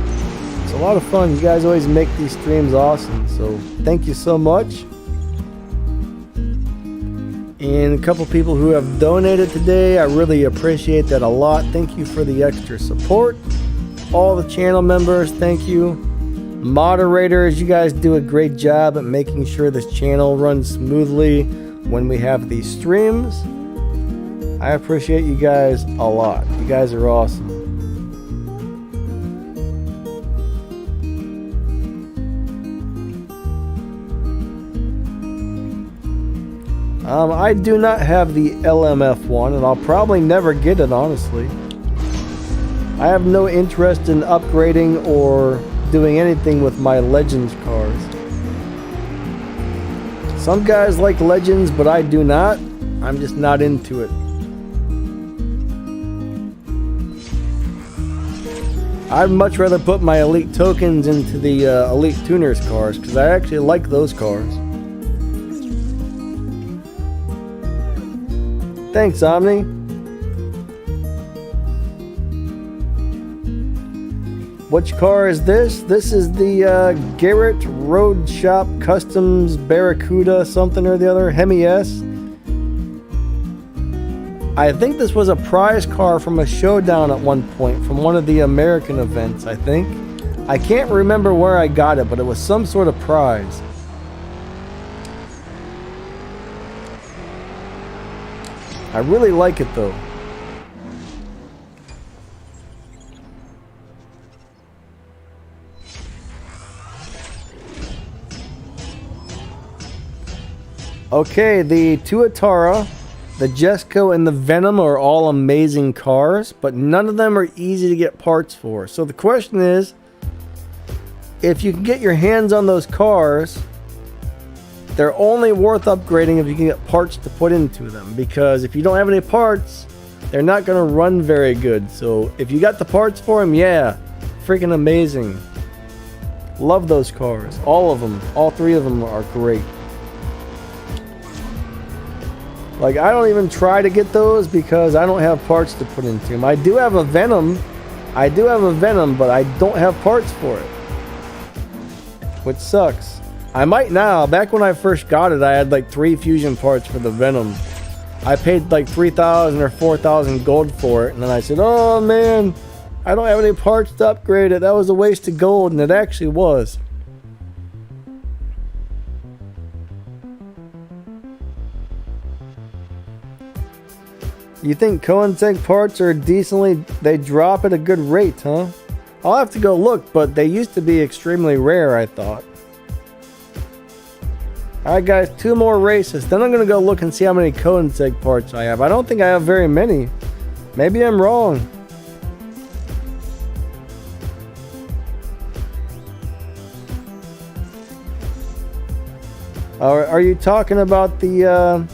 It's a lot of fun. You guys always make these streams awesome, so thank you so much. And a couple people who have donated today, I really appreciate that a lot. Thank you for the extra support. All the channel members, thank you. Moderators, you guys do a great job at making sure this channel runs smoothly when we have these streams. I appreciate you guys a lot. You guys are awesome. I do not have the LMF one, and I'll probably never get it, honestly. I have no interest in upgrading or doing anything with my Legends cars. Some guys like Legends, but I do not. I'm just not into it. I'd much rather put my elite tokens into the elite tuners cars because I actually like those cars. Thanks, Omni. Which car is this? This is the Garrett Road Shop Customs Barracuda something or the other, Hemi S. I think this was a prize car from a showdown at one point, from one of the American events, I think. I can't remember where I got it, but it was some sort of prize. I really like it though. Okay, the Tuatara, the Jesco, and the Venom are all amazing cars, but none of them are easy to get parts for. So the question is, if you can get your hands on those cars, they're only worth upgrading if you can get parts to put into them. Because if you don't have any parts, they're not going to run very good. So if you got the parts for them, yeah, freaking amazing. Love those cars. All of them. All three of them are great. Like, I don't even try to get those because I don't have parts to put into them. I do have a Venom. But I don't have parts for it. Which sucks. I might now. Back when I first got it, I had like 3 fusion parts for the Venom. I paid like 3,000 or 4,000 gold for it. And then I said, oh man, I don't have any parts to upgrade it. That was a waste of gold. And it actually was. You think Koenigsegg parts are decently, they drop at a good rate, huh? I'll have to go look, but they used to be extremely rare, I thought. Alright guys, 2 more races, then I'm going to go look and see how many Koenigsegg parts I have. I don't think I have very many. Maybe I'm wrong. Are you talking about the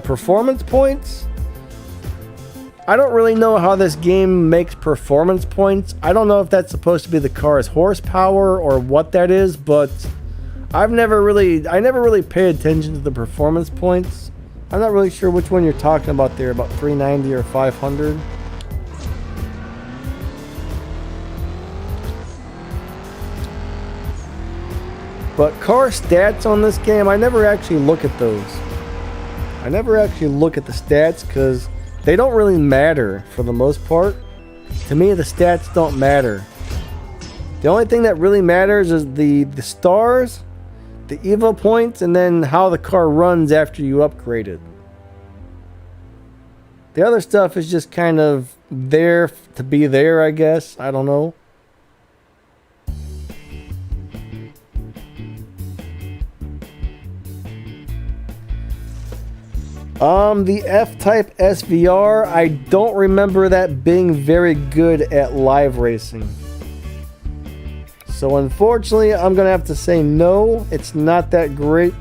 performance points? I don't really know how this game makes performance points. I don't know if that's supposed to be the car's horsepower or what that is, but I never really paid attention to the performance points. I'm not really sure which one you're talking about there, about 390 or 500. But car stats on this game, I never actually look at those. I never actually look at the stats because they don't really matter for the most part. To me, the stats don't matter. The only thing that really matters is the stars, the Evo points, and then how the car runs after you upgrade it. The other stuff is just kind of there to be there, I guess. I don't know. The F-Type SVR, I don't remember that being very good at live racing. So unfortunately, I'm going to have to say no, it's not that great.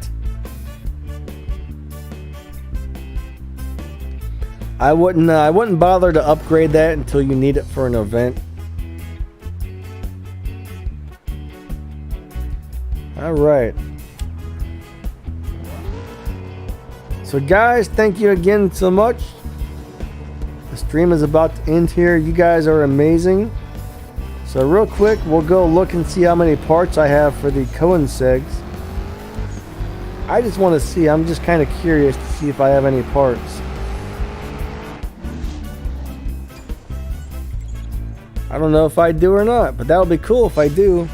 I wouldn't bother to upgrade that until you need it for an event. All right. So guys, thank you again so much. The stream is about to end here. You guys are amazing. So real quick, we'll go look and see how many parts I have for the Koenigsegg's. I just want to see. I'm just kind of curious to see if I have any parts. I don't know if I do or not, but that would be cool if I do.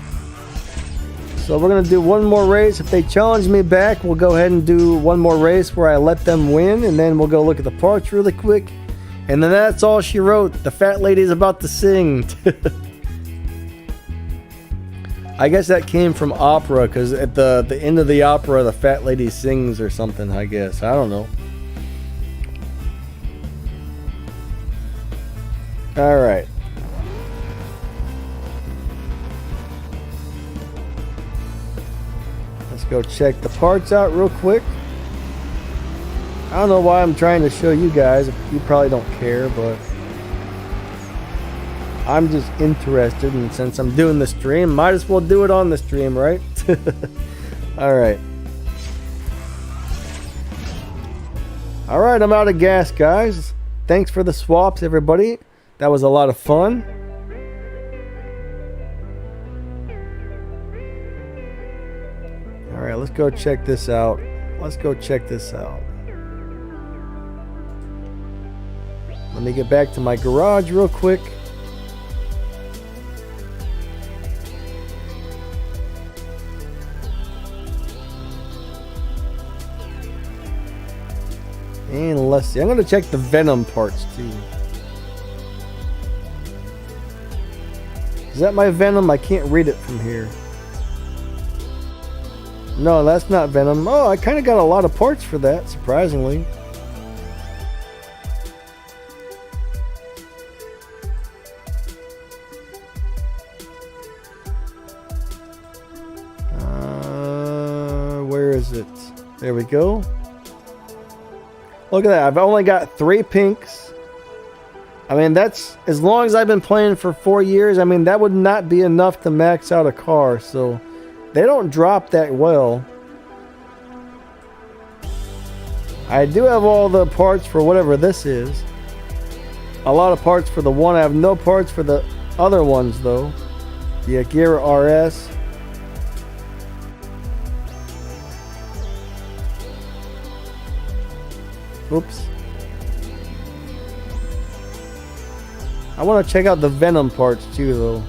So we're going to do one more race. If they challenge me back, we'll go ahead and do one more race where I let them win, and then we'll go look at the parts really quick. And then that's all she wrote. The fat lady's about to sing. I guess that came from opera, because at the end of the opera, the fat lady sings or something, I guess. I don't know. All right. Let's go check the parts out real quick. I don't know why I'm trying to show you guys. You probably don't care, but I'm just interested, and since I'm doing the stream, might as well do it on the stream, right? Alright. Alright, I'm out of gas, guys. Thanks for the swaps, everybody. That was a lot of fun. Alright, let's go check this out. Let's go check this out. Let me get back to my garage real quick. And let's see. I'm going to check the Venom parts too. Is that my Venom? I can't read it from here. No, that's not Venom. Oh, I kind of got a lot of parts for that, surprisingly. Where is it? There we go. Look at that. I've only got 3 pinks. I mean, that's as long as I've been playing for 4 years. I mean, that would not be enough to max out a car. So they don't drop that well. I do have all the parts for whatever this is. A lot of parts for the one. I have no parts for the other ones though. The Akira RS. Oops. I want to check out the Venom parts too though.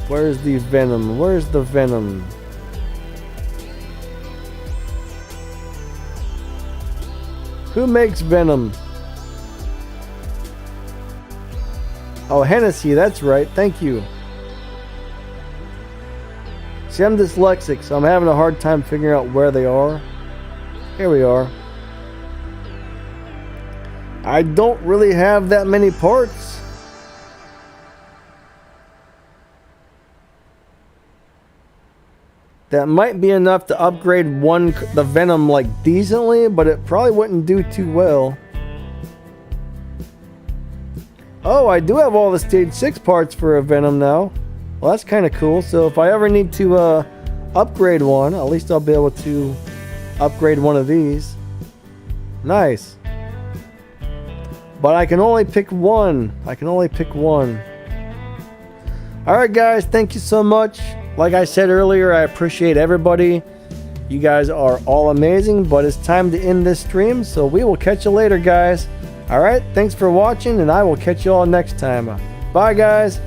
Where's the Venom? Where's the Venom? Who makes Venom? Oh, Hennessy, that's right. Thank you. See, I'm dyslexic, so I'm having a hard time figuring out where they are. Here we are. I don't really have that many parts. That might be enough to upgrade the Venom like decently, but it probably wouldn't do too well. Oh, I do have all the stage 6 parts for a Venom now. Well, that's kind of cool. So if I ever need to upgrade one, at least I'll be able to upgrade one of these. Nice. But I can only pick one. I can only pick one. Alright guys, thank you so much. Like I said earlier, I appreciate everybody. You guys are all amazing, but it's time to end this stream, so we will catch you later, guys. Alright, thanks for watching, and I will catch you all next time. Bye, guys.